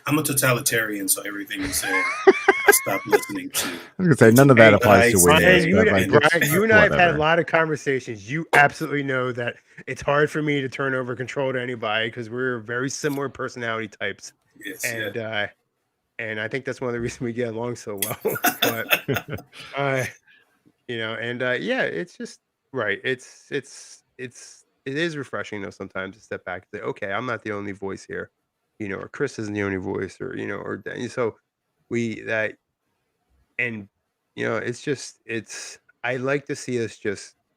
I'm a totalitarian, so everything you say, I stopped listening to.
I was gonna say none of that applies to
Brian,
Windows.
you and I have had a lot of conversations. You absolutely know that it's hard for me to turn over control to anybody because we're very similar personality types.
Yes,
and I think that's one of the reasons we get along so well. But it's just right. It is refreshing though sometimes to step back and say, okay, I'm not the only voice here, or Chris isn't the only voice, or or so I like to see us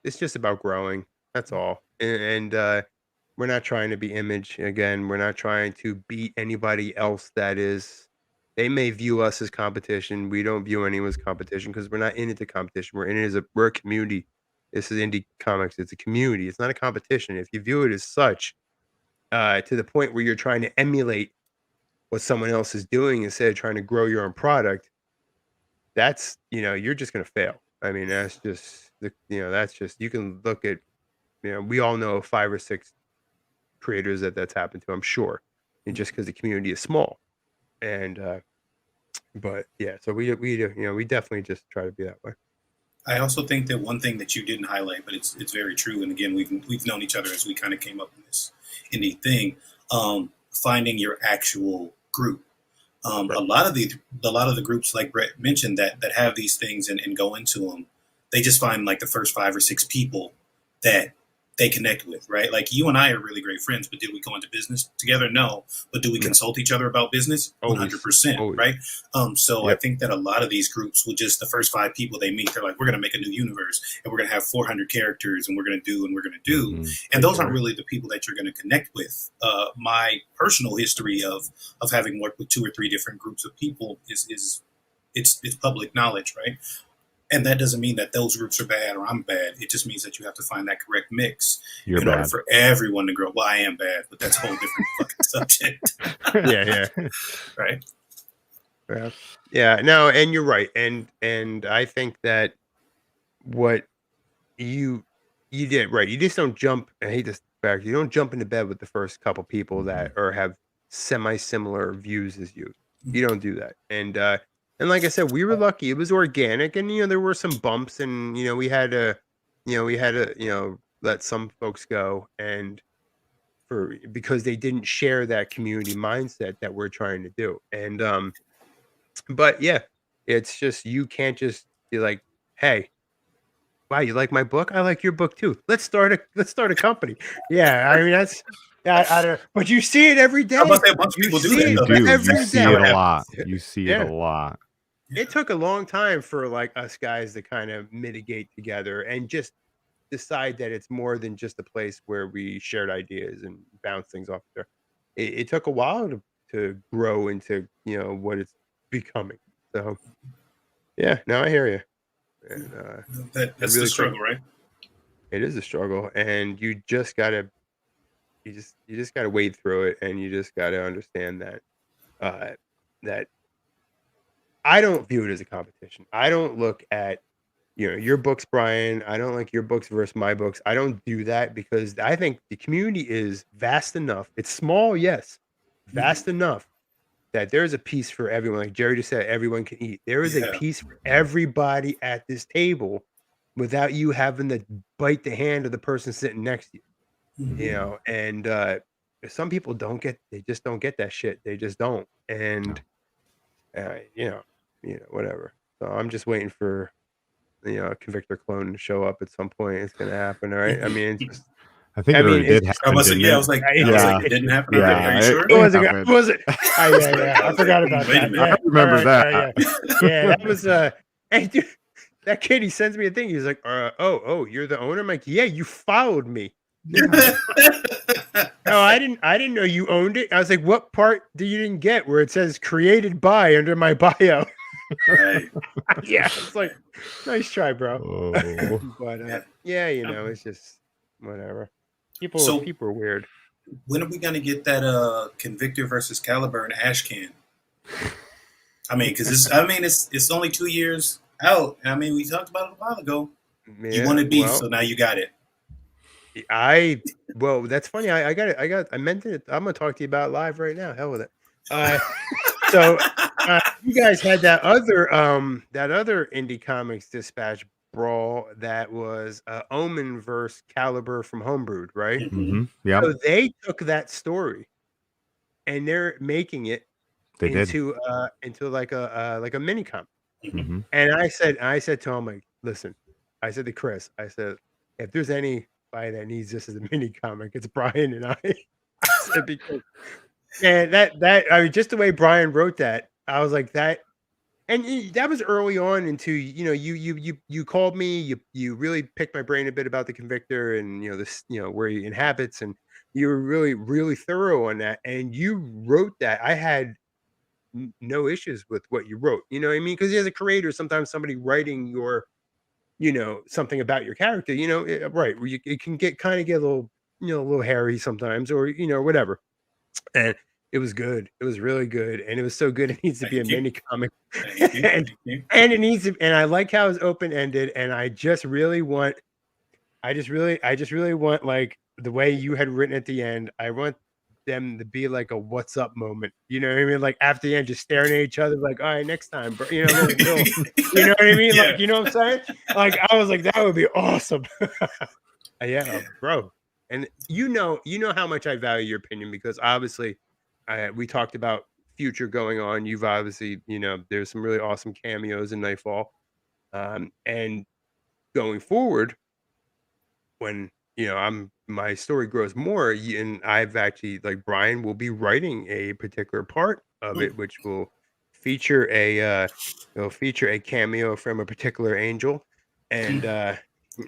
it's just about growing. That's all. And we're not trying to be image again. We're not trying to beat anybody else that is. They may view us as competition. We don't view anyone as competition because we're not in it to competition. We're in it as we're a community. This is indie comics. It's a community. It's not a competition. If you view it as such, to the point where you're trying to emulate what someone else is doing instead of trying to grow your own product, that's you're just gonna fail. I mean, that's just that's just you can look at we all know 5 or 6 creators that's happened to, I'm sure, and just because the community is small. And but yeah, so we definitely just try to be that way.
I also think that one thing that you didn't highlight, but it's very true. And again, we've known each other as we kind of came up in this indie thing. Finding your actual group.
Right.
A lot of the groups, like Brett mentioned, that have these things and go into them, they just find like the first 5 or 6 people that they connect with, right? Like you and I are really great friends, but did we go into business together? No. But do we consult each other about business? 100%, right? So I think that a lot of these groups will just, the first 5 people they meet, they're like, we're going to make a new universe and we're going to have 400 characters and we're going to do and we're going to do. Mm-hmm. And those aren't really the people that you're going to connect with. My personal history of having worked with 2 or 3 different groups of people is it's public knowledge, right? And that doesn't mean that those groups are bad or I'm bad. It just means that you have to find that correct mix in order for everyone to grow. Well, I am bad, but that's a whole different fucking subject.
Yeah.
Right.
Yeah. No, and you're right. And I think that what you did right. You just don't jump. I hate this fact. You don't jump into bed with the first couple people that or have semi-similar views as you. You don't do that. And like I said, we were lucky. It was organic, and there were some bumps, and we had to let some folks go, and because they didn't share that community mindset that we're trying to do. And but yeah, it's just you can't just be like, hey, wow, you like my book? I like your book too. Let's start a company. Yeah, I mean that's. I don't. But you see it every day.
How about that? A bunch of people do that.
You see it a lot. You see it a lot.
It took a long time for like us guys to kind of mitigate together and just decide that it's more than just a place where we shared ideas and bounce things off there. It took a while to grow into what it's becoming. So yeah, now I hear you. And,
that's really the struggle, right?
It is a struggle, and you just gotta wade through it, and you just gotta understand that that. I don't view it as a competition. I don't look at, your books, Brian. I don't like your books versus my books. I don't do that because I think the community is vast enough. It's small, yes, vast enough that there's a piece for everyone. Like Jerry just said, everyone can eat. There is a piece for everybody at this table without you having to bite the hand of the person sitting next to you. Mm-hmm. And some people they just don't get that shit. They just don't. And whatever. So I'm just waiting for Convictor clone to show up at some point. It's gonna happen, all right? I mean, it's just,
I think it did happen.
I was like, it didn't happen.
Yeah,
are you sure?
Was it? I forgot about that.
I remember that.
Yeah, that was hey dude, that kid, he sends me a thing. He's like, oh, you're the owner? I'm like, yeah, you followed me. No, I didn't know you owned it. I was like, what part you didn't get where it says created by under my bio?
Right.
Yeah, it's like, nice try, bro. But it's just whatever. People are weird.
When are we gonna get that Convictor versus Caliburn ash can? I mean, because it's only 2 years out. I mean, we talked about it a while ago. Yeah, you wanted beef, so now you got it.
That's funny. I got it. I meant it. I'm gonna talk to you about it live right now. Hell with it. So you guys had that other Indie Comics Dispatch brawl that was Omen versus Caliber from Homebrewed, right?
Mm-hmm. Yeah.
So they took that story and they're making it into like a mini comic.
Mm-hmm.
And I said to him, like, listen, I said to Chris, I said, if there's anybody that needs this as a mini comic, it's Brian and I. Because, and that I mean, just the way Brian wrote that, I was like, that And that was early on into, you called me, you really picked my brain a bit about the Convictor and, this, where he inhabits, and you were really, really thorough on that. And you wrote that. I had no issues with what you wrote. You know what I mean? Because as a creator, sometimes somebody writing your, something about your character, right, where it can get a little, a little hairy sometimes, or whatever. And it was good. It was really good, and it was so good it needs to be a
Thank you.
mini comic.
Thank you.
and
Thank you.
and it needs to, and I like how it's open ended, and I just really want, like, the way you had written at the end. I want them to be like a "what's up" moment. You know what I mean? Like after the end, just staring at each other, like, "All right, next time, bro." Little, you know what I mean?
Yeah.
Like, you know what I'm saying? Like, I was like, that would be awesome. Yeah, bro. And you know how much I value your opinion, because obviously, we talked about future going on. You've obviously, there's some really awesome cameos in Nightfall, and going forward, when my story grows more, and I've actually, like, Brian will be writing a particular part of it, which will feature it'll feature a cameo from a particular angel, and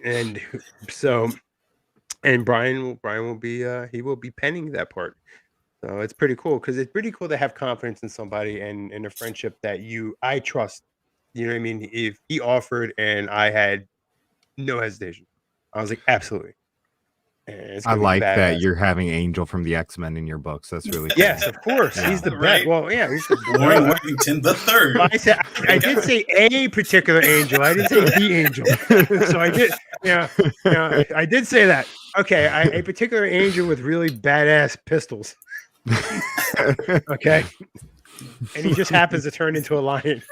and so and Brian will be he will be penning that part. So it's pretty cool, because it's pretty cool to have confidence in somebody and in a friendship that I trust. You know what I mean? If he offered and I had no hesitation, I was like, absolutely. And it's
I
gonna be
like that
badass.
you're having Angel from the X-Men in your books. That's really cool.
Yes, of course.
Yeah.
He's the best.
Right.
Well, yeah, he's the
Warren Worthington the third.
But I did say a particular angel. I didn't say the angel. So I did, I did say that. Okay, a particular angel with really badass pistols. Okay, and he just happens to turn into a lion.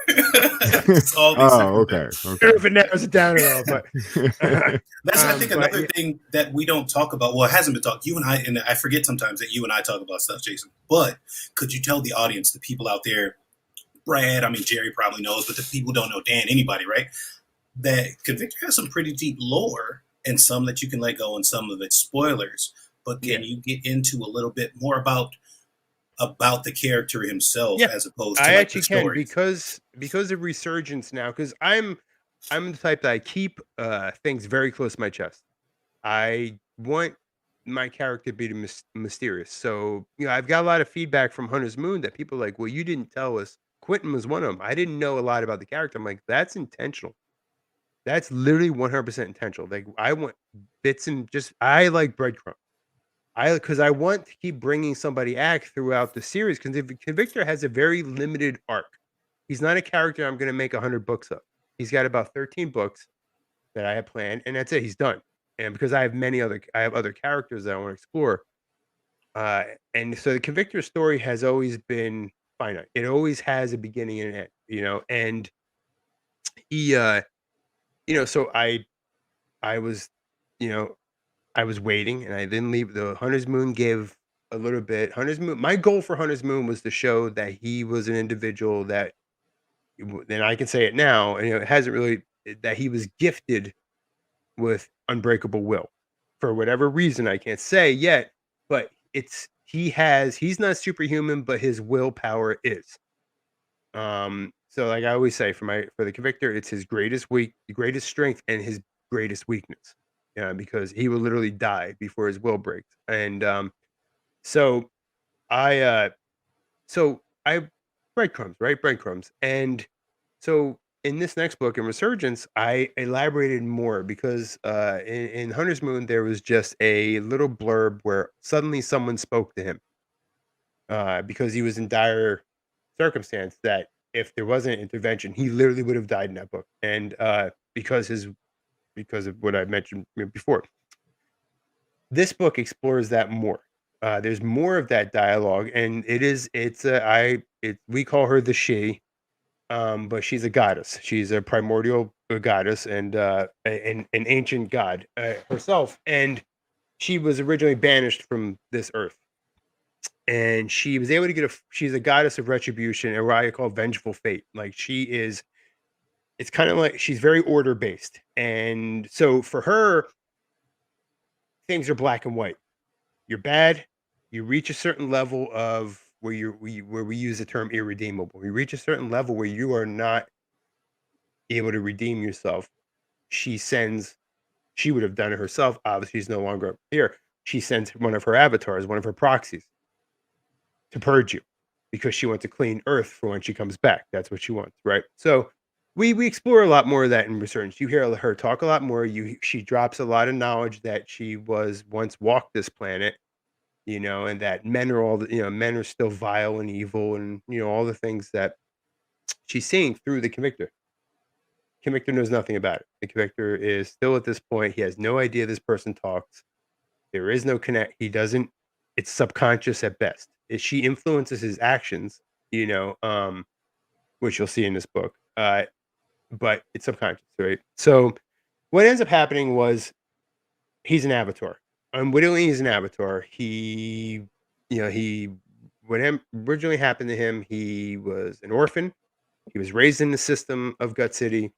Oh, okay.
If it narrows it down at all, but
that's, I think, another thing that we don't talk about. Well, it hasn't been talked. You and I forget sometimes that you and I talk about stuff, Jason. But could you tell the audience, the people out there, Brad, I mean, Jerry probably knows, but the people who don't know, Dan, anybody, right? That Convictor has some pretty deep lore, and some that you can let go, and some of it's spoilers. But can you get into a little bit more about the character himself, as opposed to,
I
like,
actually
the story?
can, because of Resurgence now, because I'm the type that I keep things very close to my chest. I want my character to be mysterious. So, I've got a lot of feedback from Hunter's Moon that people are like, well, you didn't tell us. Quentin was one of them. I didn't know a lot about the character. I'm like, that's intentional. That's literally 100% intentional. Like, I want bits and just, I like breadcrumbs. Because I want to keep bringing somebody back throughout the series. Because Convictor has a very limited arc. He's not a character I'm going to make 100 books of. He's got about 13 books that I have planned, and that's it. He's done. And because I have other characters that I want to explore, and so the Convictor story has always been finite. It always has a beginning and an end, and he, so I was, I was waiting, and I didn't leave. The Hunter's Moon gave a little bit. Hunter's Moon. My goal for Hunter's Moon was to show that he was an individual that, then I can say it now, and it hasn't really, that he was gifted with unbreakable will for whatever reason I can't say yet, but he's not superhuman, but his willpower is. So like I always say, for the Convictor, it's his greatest strength and his greatest weakness. Yeah, because he will literally die before his will breaks. And so I so I breadcrumbs, right? Breadcrumbs. And so in this next book, in Resurgence, I elaborated more, because in Hunter's Moon there was just a little blurb where suddenly someone spoke to him, because he was in dire circumstance, that if there wasn't intervention, he literally would have died in that book. And because of what I mentioned before. This book explores that more. There's more of that dialogue, and we call her the she, but she's a goddess. She's a primordial goddess, and an ancient god herself. And she was originally banished from this earth, and she was able to she's a goddess of retribution, and what I call vengeful fate. Like, it's kind of like she's very order based, and so for her, things are black and white. You're bad. You reach a certain level of where we use the term irredeemable. You reach a certain level where you are not able to redeem yourself. She would have done it herself. Obviously, she's no longer here. She sends one of her avatars, one of her proxies, to purge you because she wants a clean earth for when she comes back. That's what she wants, right? So we explore a lot more of that in research. You hear her talk a lot more. She drops a lot of knowledge that she was once walked this planet, and that men are still vile and evil, and all the things that she's seeing through the convictor. Convictor knows nothing about it. The convictor is still at this point. He has no idea this person talks. There is no connect. He doesn't. It's subconscious at best. She influences his actions, which you'll see in this book. But it's subconscious, right? So what ends up happening was he's an avatar. Unwittingly, he's an avatar. What originally happened to him, he was an orphan. He was raised in the system of Gut City.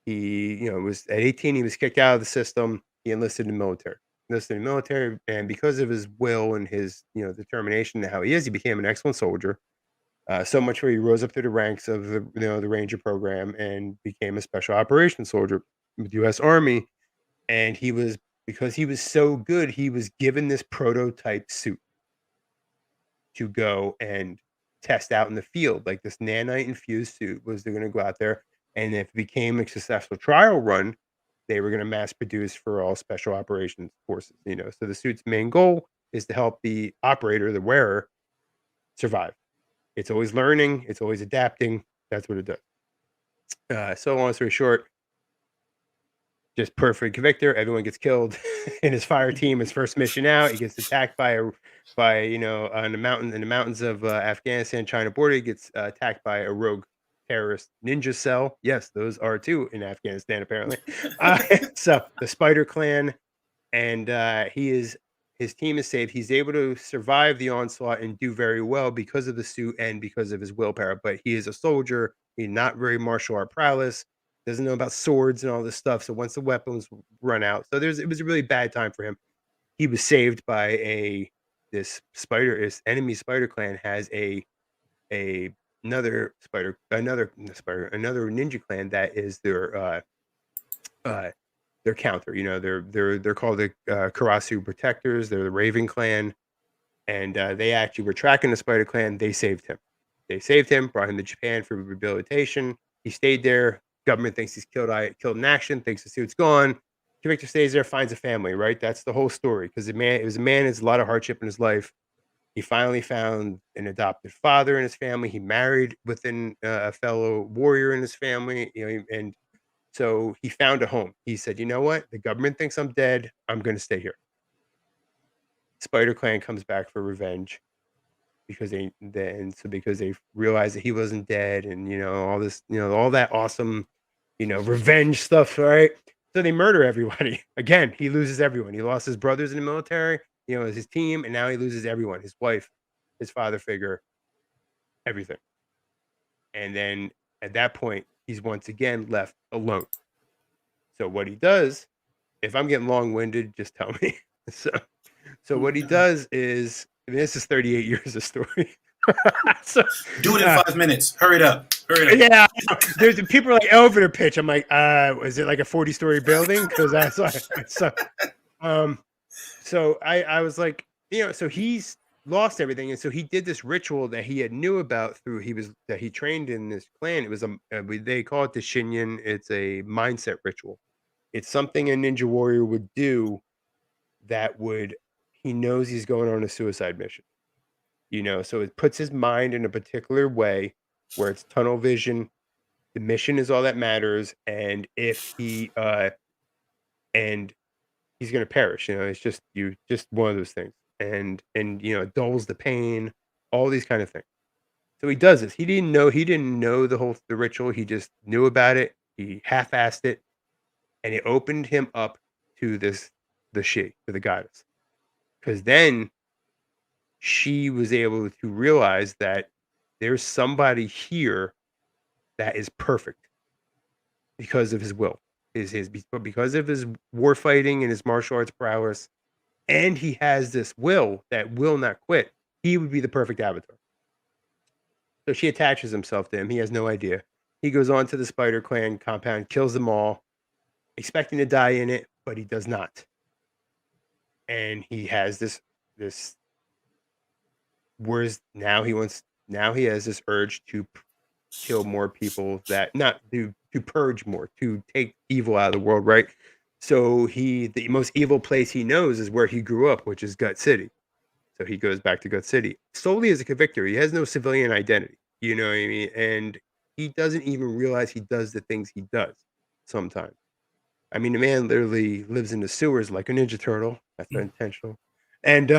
He, was at 18, he was kicked out of the system. He enlisted in the military. And because of his will and his, determination to how he is, he became an excellent soldier. So much where he rose up through the ranks of the Ranger program and became a special operations soldier with the U.S. Army. And because he was so good, he was given this prototype suit to go and test out in the field. Like this nanite infused suit they're going to go out there. And if it became a successful trial run, they were going to mass produce for all special operations forces, So the suit's main goal is to help the operator, the wearer, survive. It's always learning. It's always adapting. That's what it does. So long story short, just perfect convictor. Everyone gets killed in his fire team. His first mission out, he gets attacked by on the mountains of Afghanistan, China border. He gets attacked by a rogue terrorist ninja cell. Yes, those are too in Afghanistan apparently. So the Spider Clan, and his team is saved. He's able to survive the onslaught and do very well because of the suit and because of his willpower. But he is a soldier. He's not very martial art prowess. Doesn't know about swords and all this stuff. So once the weapons run out, it was a really bad time for him. He was saved by this enemy Spider Clan has another ninja clan that is their counter. They're called the Karasu Protectors. They're the Raven Clan, and they actually were tracking the Spider Clan. They saved him. Brought him to Japan for rehabilitation. He stayed there. Government thinks he's killed in action. Thinks the suit's gone. Convictor stays there, finds a family. Right, that's the whole story. Because it was a man. There's a lot of hardship in his life. He finally found an adopted father in his family. He married within a fellow warrior in his family. And so he found a home. He said, "You know what? The government thinks I'm dead. I'm going to stay here." Spider Clan comes back for revenge because they realized that he wasn't dead, and all this, all that awesome, revenge stuff, right? So they murder everybody. Again, he loses everyone. He lost his brothers in the military, his team, and now he loses everyone: his wife, his father figure, everything. And then at that point, he's once again left alone. So what he does, if I'm getting long-winded, just tell me. So what he does is, this is 38 years of story. So,
do it in 5 minutes. Hurry it up.
Yeah, there's people are like elevator pitch. I'm like, is it like a 40-story building? Because that's like, so I was like, so he's lost everything, and so he did this ritual that he had knew about that he trained in this clan. It was they call it the Shinyan. It's a mindset ritual. It's something a ninja warrior would do he knows he's going on a suicide mission. So it puts his mind in a particular way where it's tunnel vision. The mission is all that matters, and if he's going to perish. It's just one of those things, and it dulls the pain, all these kind of things. So he does this. He didn't know the ritual. He just knew about it. He half-assed it, and it opened him up to the goddess, because then she was able to realize that there's somebody here that is perfect because of his will, because of his war fighting and his martial arts prowess, and he has this will that will not quit. He would be the perfect avatar. So she attaches himself to him. He has no idea. He goes on to the Spider Clan compound, kills them all, expecting to die in it, but he does not. And he has this whereas now he has this urge to kill more people, that not to purge more, to take evil out of the world, right? So the most evil place he knows is where he grew up, which is Gut City. So he goes back to Gut City solely as a convictor. He has no civilian identity, you know what I mean? And he doesn't even realize he does the things he does sometimes. I mean, the man literally lives in the sewers like a Ninja Turtle. That's not intentional. And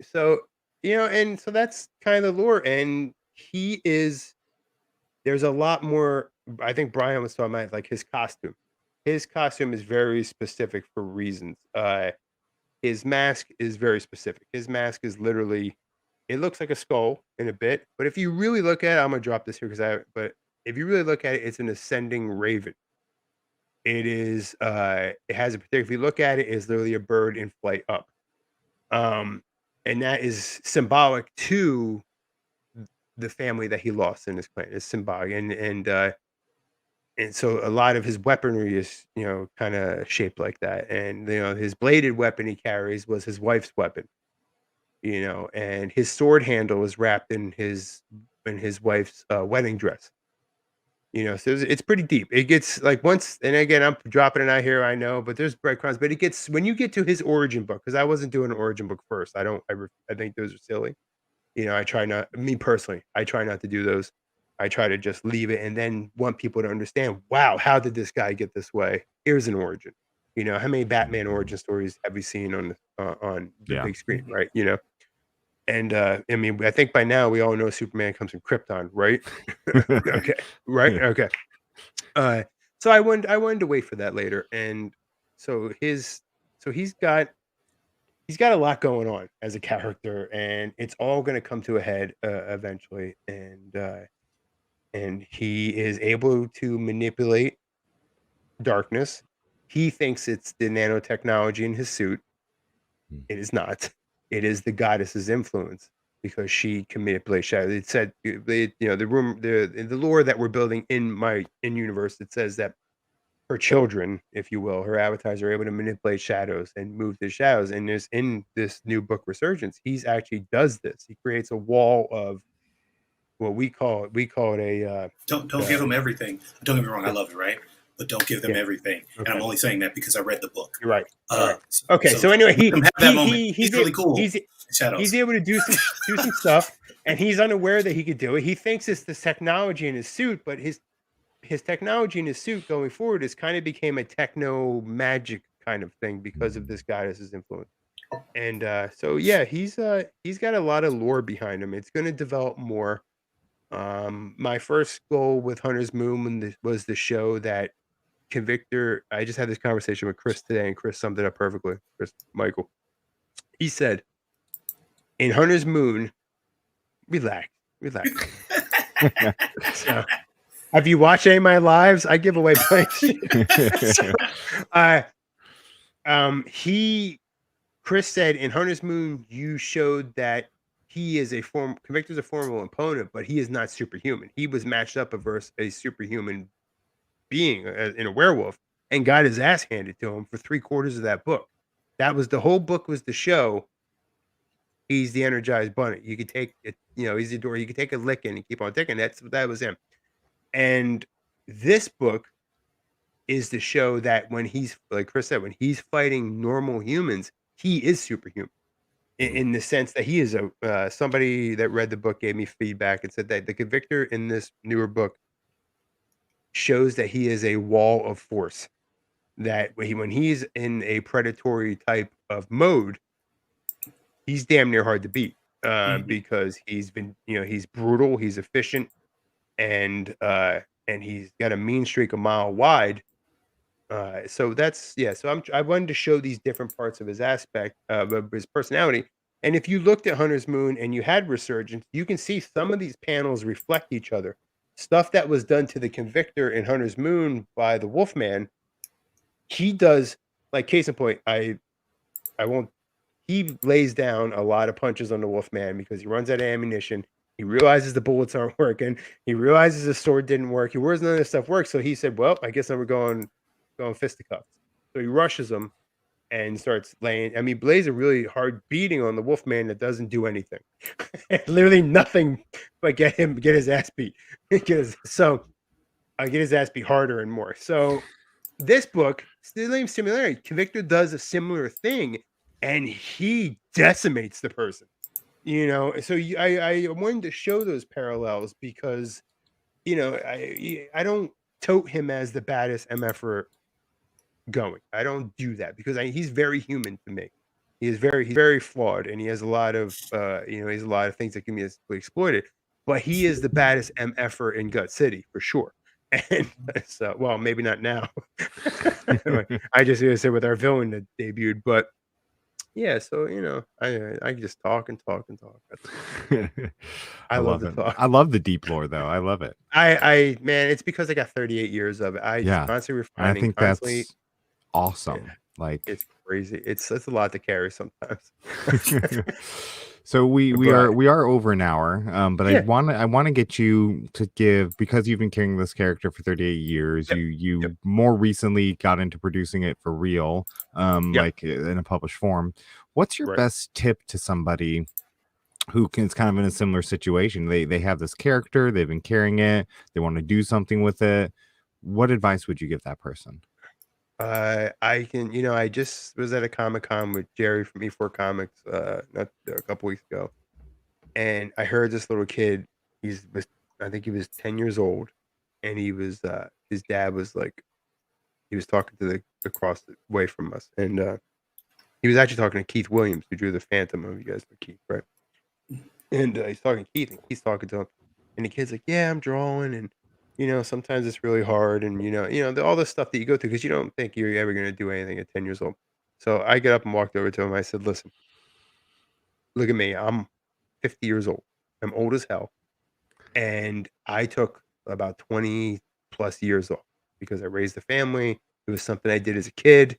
so, and so that's kind of the lore. And there's a lot more. I think Brian was talking about like his costume. His costume is very specific for reasons. His mask is very specific. His mask is literally, it looks like a skull in a bit, but if you really look at it, I'm gonna drop this here but if you really look at it, it's an ascending raven. It is, it has a particular, if you look at it, it's literally a bird in flight up. And that is symbolic to the family that he lost in his clan. It's symbolic. And so a lot of his weaponry is, kind of shaped like that. And, his bladed weapon he carries was his wife's weapon, and his sword handle is wrapped in his wife's wedding dress. So it's pretty deep. It gets like once, and again, I'm dropping it out here, I know, but there's breadcrumbs. But it gets when you get to his origin book, because I wasn't doing an origin book first. I think those are silly. I try not, me personally, I try not to do those. I try to just leave it and then want people to understand, wow, how did this guy get this way? Here's an origin. How many Batman origin stories have we seen on the big screen, right? And I mean, I think by now we all know Superman comes from Krypton, right? Okay, right? Okay. So I wanted to wait for that later, and so he's got a lot going on as a character, and it's all going to come to a head eventually, and he is able to manipulate darkness. He thinks it's the nanotechnology in his suit. It is not. It is the goddess's influence, because she can manipulate shadow. It said, the lore that we're building in universe, it says that her children, if you will, her avatars, are able to manipulate shadows and move the shadows. And there's in this new book Resurgence, he's actually does this. He creates a wall of what we call it a
don't give them everything. Don't get me wrong, I love it, right? But don't give them everything. Okay. And I'm only saying that because I read the book.
You're right. So anyway,
he's really cool.
He's able to do some stuff, and he's unaware that he could do it. He thinks it's this technology in his suit, but his technology in his suit going forward is kind of became a techno magic kind of thing because of this goddess's influence. And so yeah, he's got a lot of lore behind him. It's going to develop more. My first goal with Hunter's Moon was the show that Convictor. I just had this conversation with Chris today, and Chris summed it up perfectly. Michael. He said, in Hunter's Moon, relax. So, have you watched any of my lives? I give away plenty. Chris said in Hunter's Moon, you showed that he is Convictor's a formidable opponent, but he is not superhuman. He was matched up against a superhuman being in a werewolf and got his ass handed to him for 3/4 of that book. That was the whole book, was to show he's the Energized Bunny. You could take it, he's the door. You could take a licking and keep on ticking. That was him. And this book is to show that when he's, like Chris said, when he's fighting normal humans, he is superhuman in the sense that he is somebody that read the book gave me feedback and said that the Convictor in this newer book shows that he is a wall of force, that when he's in a predatory type of mode, he's damn near hard to beat because he's been, he's brutal, he's efficient, and he's got a mean streak a mile wide. So that's, so I wanted to show these different parts of his aspect of his personality. And if you looked at Hunter's Moon and you had Resurgence, you can see some of these panels reflect each other. Stuff that was done to the Convictor in Hunter's Moon by the Wolfman, he does, like, case in point, he lays down a lot of punches on the Wolfman because he runs out of ammunition. He realizes the bullets aren't working. He realizes the sword didn't work. He realizes none of this stuff works. So he said, "Well, I guess I'm going fisticuffs." So he rushes him and starts laying. I mean, Blaze a really hard beating on the Wolfman that doesn't do anything. Literally nothing but get his ass beat. So I get his ass beat harder and more. So this book, same similarity. Victor does a similar thing, and he decimates the person. So I wanted to show those parallels because I don't tote him as the baddest MFer going. I don't do that because he's very human to me. He's very flawed, and he has a lot of he has a lot of things that can be exploited. But he is the baddest MFer in Gut City for sure. And so, well, maybe not now. I just say with our villain that debuted, but yeah. So I just talk and talk and talk. I love
love
to
it.
talk.
I love the deep lore, though. I love it.
I man, it's because I got 38 years of it. I
Yeah.
just constantly
And I
refining,
think
constantly.
that's awesome.
Yeah,
Like
it's crazy. It's a lot to carry sometimes.
so we
But
are over an hour. But
yeah,
I want to get you to give, because you've been carrying this character for 38 years.
yep,
You
yep,
more recently got into producing it for real,
yep,
like in a published form. What's your
right.
best tip to somebody who is kind of in a similar situation? They have this character, they've been carrying it, they want to do something with it. What advice would you give that person?
I can, I just was at a Comic-Con with Jerry from E4 Comics, not a couple weeks ago, and I heard this little kid. I think he was 10 years old, and his dad was like, he was talking to the across the way from us, and he was actually talking to Keith Williams, who drew the Phantom of, you guys know Keith, right? And he's talking to Keith, and Keith's talking to him, and the kid's like, "Yeah, I'm drawing, and sometimes it's really hard, and all the stuff that you go through because you don't think you're ever gonna do anything at 10 years old." So I get up and walked over to him. I said, "Listen, look at me. I'm 50 years old. I'm old as hell, and I took about 20 plus years off because I raised a family. It was something I did as a kid.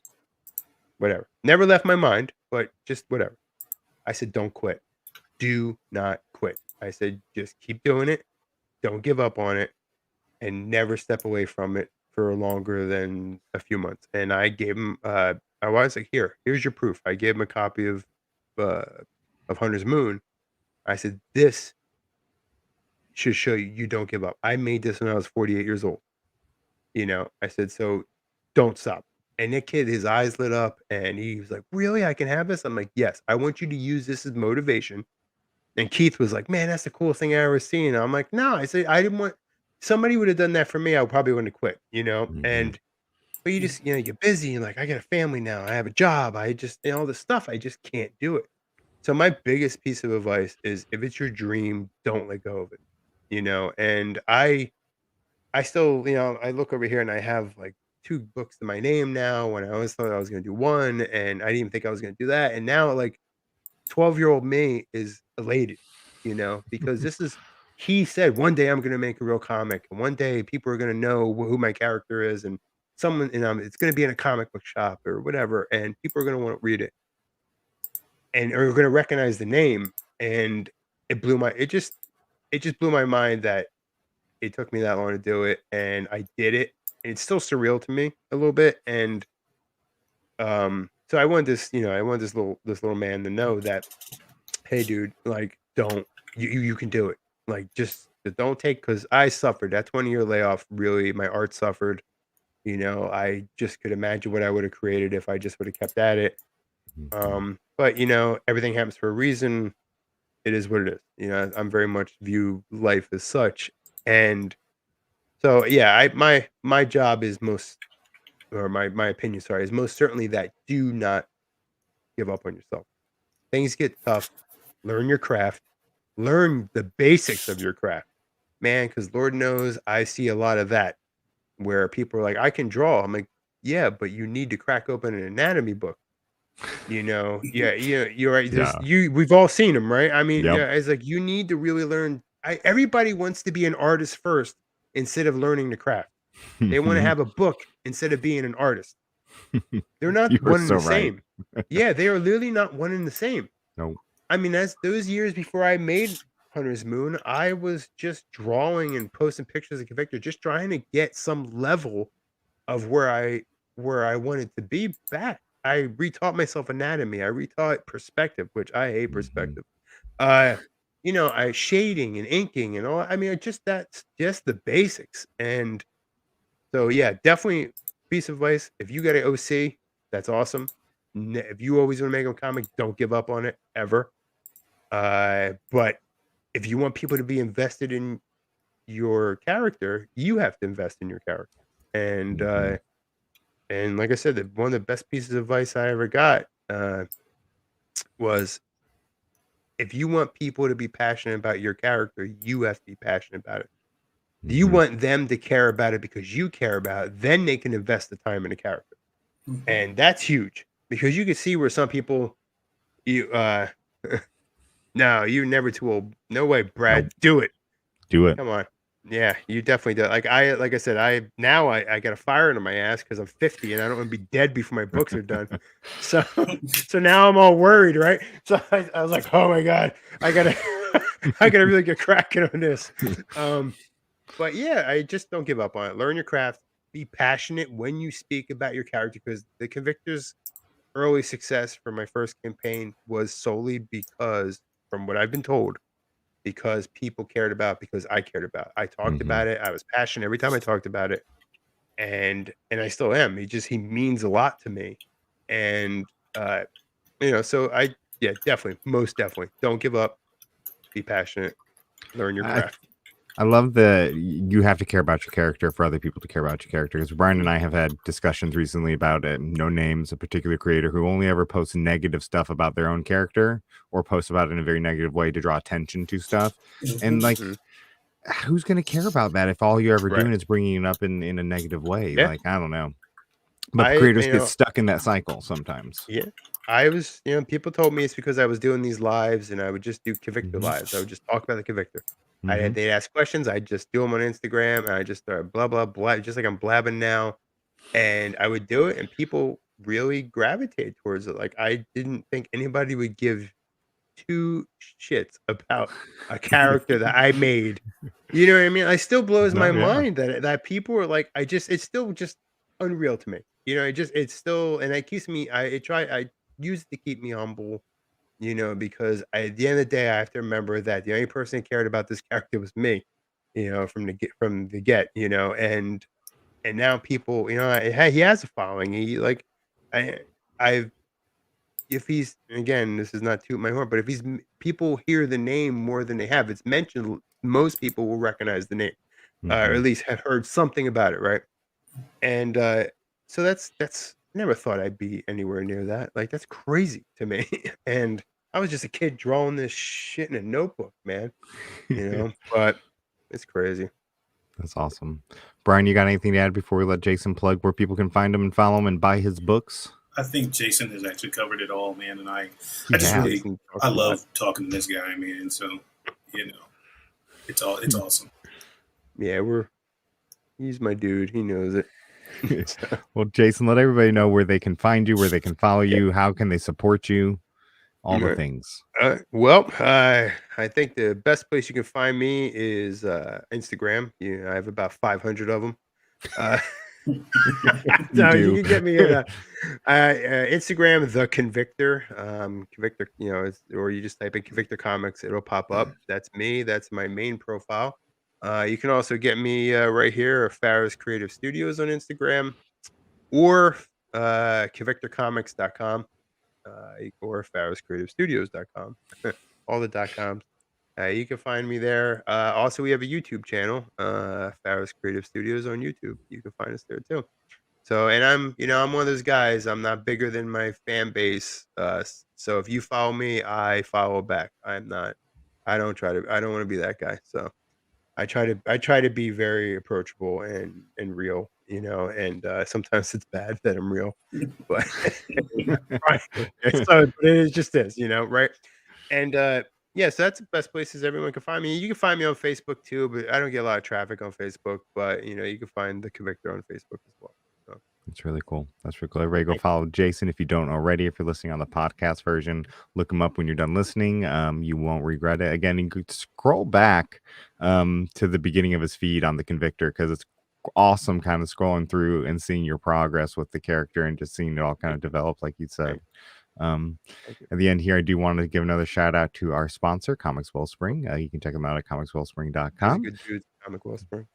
Whatever. Never left my mind, but just whatever." I said, "Don't quit. Do not quit." I said, "Just keep doing it. Don't give up on it, and never step away from it for longer than a few months." And I gave him, I was like, here's your proof. I gave him a copy uh, of Hunter's Moon. I said, "This should show you don't give up. I made this when I was 48 years old." I said, "So don't stop." And that kid, his eyes lit up, and he was like, "Really? I can have this?" I'm like, "Yes. I want you to use this as motivation." And Keith was like, "Man, that's the coolest thing I ever seen." I'm like, "No," I said, "I didn't want somebody would have done that for me. I probably wouldn't have quit."
Mhm.
And but you just, you're busy. You're like, I got a family now. I have a job. I just, all this stuff. I just can't do it. So my biggest piece of advice is if it's your dream, don't let go of it. And I still, I look over here and I have like 2 books to my name now when I always thought I was going to do one. And I didn't even think I was going to do that. And now like 12-year-old me is elated, because he said, one day I'm going to make a real comic, and one day people are going to know who my character is, and it's going to be in a comic book shop or whatever, and people are going to want to read it and are going to recognize the name. And it just blew my mind that it took me that long to do it, and I did it. And it's still surreal to me a little bit. And so I want this little man to know that, hey, dude, like, don't you can do it. Like, just don't take, because I suffered that 20-year layoff. Really, my art suffered. I just could imagine what I would have created if I just would have kept at it. But everything happens for a reason. It is what it is. I'm very much view life as such. And so yeah, my job is my opinion, sorry, is most certainly that do not give up on yourself. Things get tough. Learn your craft. Learn the basics of your craft, man, because Lord knows I see a lot of that where people are like, I can draw. I'm like, yeah, but you need to crack open an anatomy book. Yeah, you're right.
Yeah.
We've all seen them, right? I mean,
Yep.
yeah, it's like you need to really learn. Everybody wants to be an artist first instead of learning the craft. They want to have a book instead of being an artist. They're not
You are
one and
so
the
right.
same. Yeah, they are literally not one and the same.
No.
I mean, that's those years before I made Hunter's Moon, I was just drawing and posting pictures of Convictor, just trying to get some level of where I wanted to be back. I retaught myself anatomy. I retaught perspective, which I hate
Mhm.
perspective. Uh, I shading and inking and all. I mean, that's just the basics. And so, yeah, definitely piece of advice. If you got an OC, that's awesome. If you always want to make a comic, don't give up on it ever. But if you want people to be invested in your character, you have to invest in your character. And
Mhm.
and like I said, one of the best pieces of advice I ever got was if you want people to be passionate about your character, you have to be passionate about it. You
Mhm.
want them to care about it because you care about it, then they can invest the time in the character.
Mhm.
And that's huge because you can see where some people you no, you're never too old. No way,
Nope.
Brad. Do it.
Do it.
Come on. Yeah, you definitely do. Like I said, I got a fire under my ass because I'm 50 and I don't want to be dead before my books are done. So so now I'm all worried, right? So I was like, oh my God, I gotta I gotta really get cracking on this. But yeah, I just don't give up on it. Learn your craft, be passionate when you speak about your character because the Convictor's early success for my first campaign was solely because, from what I've been told, because people cared about because I cared about. I talked
Mhm.
about it. I was passionate every time I talked about it, and I still am. He means a lot to me, and uh, so yeah, definitely, most definitely, don't give up. Be passionate. Learn your
I
craft.
I love that you have to care about your character for other people to care about your character. Because Brian and I have had discussions recently about it. No names, a particular creator who only ever posts negative stuff about their own character or posts about it in a very negative way to draw attention to stuff. And
Mhm.
like,
Mhm.
who's going to care about that if all you're ever
Right.
doing is bringing it up in a negative way?
Yeah.
Like, I don't know. But creators
You
get
know,
stuck in that cycle sometimes.
yeah. People told me it's because I was doing these lives and I would just do Convictor
Hmm.
lives. I would just talk about the Convictor.
Hmm.
They'd ask questions. I'd just do them on Instagram and I just start blah, blah, blah, just like I'm blabbing now. And I would do it and people really gravitated towards it. Like I didn't think anybody would give two shits about a character that I made. You know what I mean? It still blows my
No, yeah.
mind that people are like, it's still just unreal to me. It's still, and it keeps me, I use it to keep me humble, because at the end of the day, I have to remember that the only person that cared about this character was me, from the get, and now people, hey, he has a following. I, I've if he's again, this is not toot my horn, but if people hear the name more than they have, it's mentioned. Most people will recognize the name, or
Hmm.
at least have heard something about it, right? And so that's I never thought I'd be anywhere near that. Like that's crazy to me. And I was just a kid drawing this shit in a notebook, man. But it's crazy.
That's awesome. Brian, you got anything to add before we let Jason plug where people can find him and follow him and buy his books?
I think Jason has actually covered it all, man. And
He
I just
has.
really,
Jason
I
talks a lot.
love talking to this guy, man. So, you know, it's awesome.
Yeah, he's my dude. He knows it. So,
Well, Jason, let everybody know where they can find you, where they can follow
yeah.
you, how can they support you, all the
Right.
things.
I think the best place you can find me is Instagram. I have about 500 of them. Uh,
You
so you
do.
can get me at Instagram, the Convictor. Convictor, or you just type in Convictor Comics, it'll pop up. That's me. That's my main profile. You can also get me right here, Pharaoh's Creative Studios on Instagram, or convictorcomics.com, or pharaohscreativestudios.com. All the .coms. You can find me there. Also, we have a YouTube channel, Pharaoh's Creative Studios on YouTube. You can find us there too. So, and I'm one of those guys. I'm not bigger than my fan base. So if you follow me, I follow back. I'm not. I don't want to be that guy. So I try to be very approachable and real. And sometimes it's bad that I'm real, but right. So but it is just this, right? And yeah, so that's the best places everyone can find me. You can find me on Facebook too, but I don't get a lot of traffic on Facebook. But you can find the Convictor on Facebook as well. So,
It's really cool. That's really cool. Everybody go follow Jason if you don't already. If you're listening on the podcast version, look him up when you're done listening. You won't regret it. Again, you could scroll back to the beginning of his feed on the Convictor, because it's awesome kind of scrolling through and seeing your progress with the character and just seeing it all kind of develop, like you said. At the end here, I do want to give another shout out to our sponsor, Comics Wellspring. You can check them out at comicswellspring.com.
good dudes, Comic Wellspring.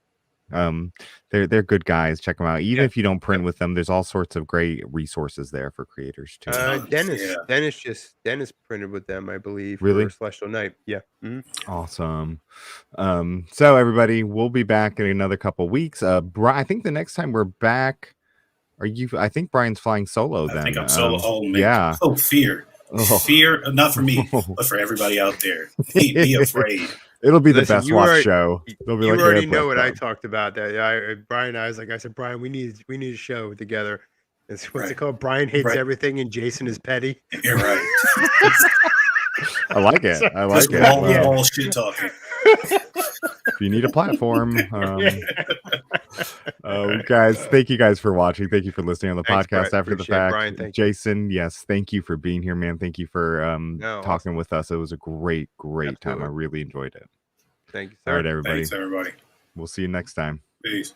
They're good guys. Check them out. Even if you don't print with them, there's all sorts of great resources there for creators too.
Dennis printed with them, I believe.
Really?
For Celestial Night. Yeah.
Awesome. So everybody, we'll be back in another couple weeks. I think the next time we're back, I think Brian's flying solo then.
I think I'm solo. Oh man.
Yeah.
Oh, fear. Not for me, but for everybody out there. Be afraid.
It'll be the best watch show.
You already know what I talked about. That Brian and I said, Brian, we need a show together. What's it called? Brian hates everything and Jason is petty.
You're right.
I like it. I like it.
All shit talking.
If you need a platform, guys, thank you guys for watching. Thank you for listening on the podcast after the fact. Brian, Jason, yes, thank you for being here, man. Thank you for talking with us. It was a great time. I really enjoyed it.
Thank you, sir.
All right, everybody.
Thanks, everybody.
We'll see you next time.
Peace.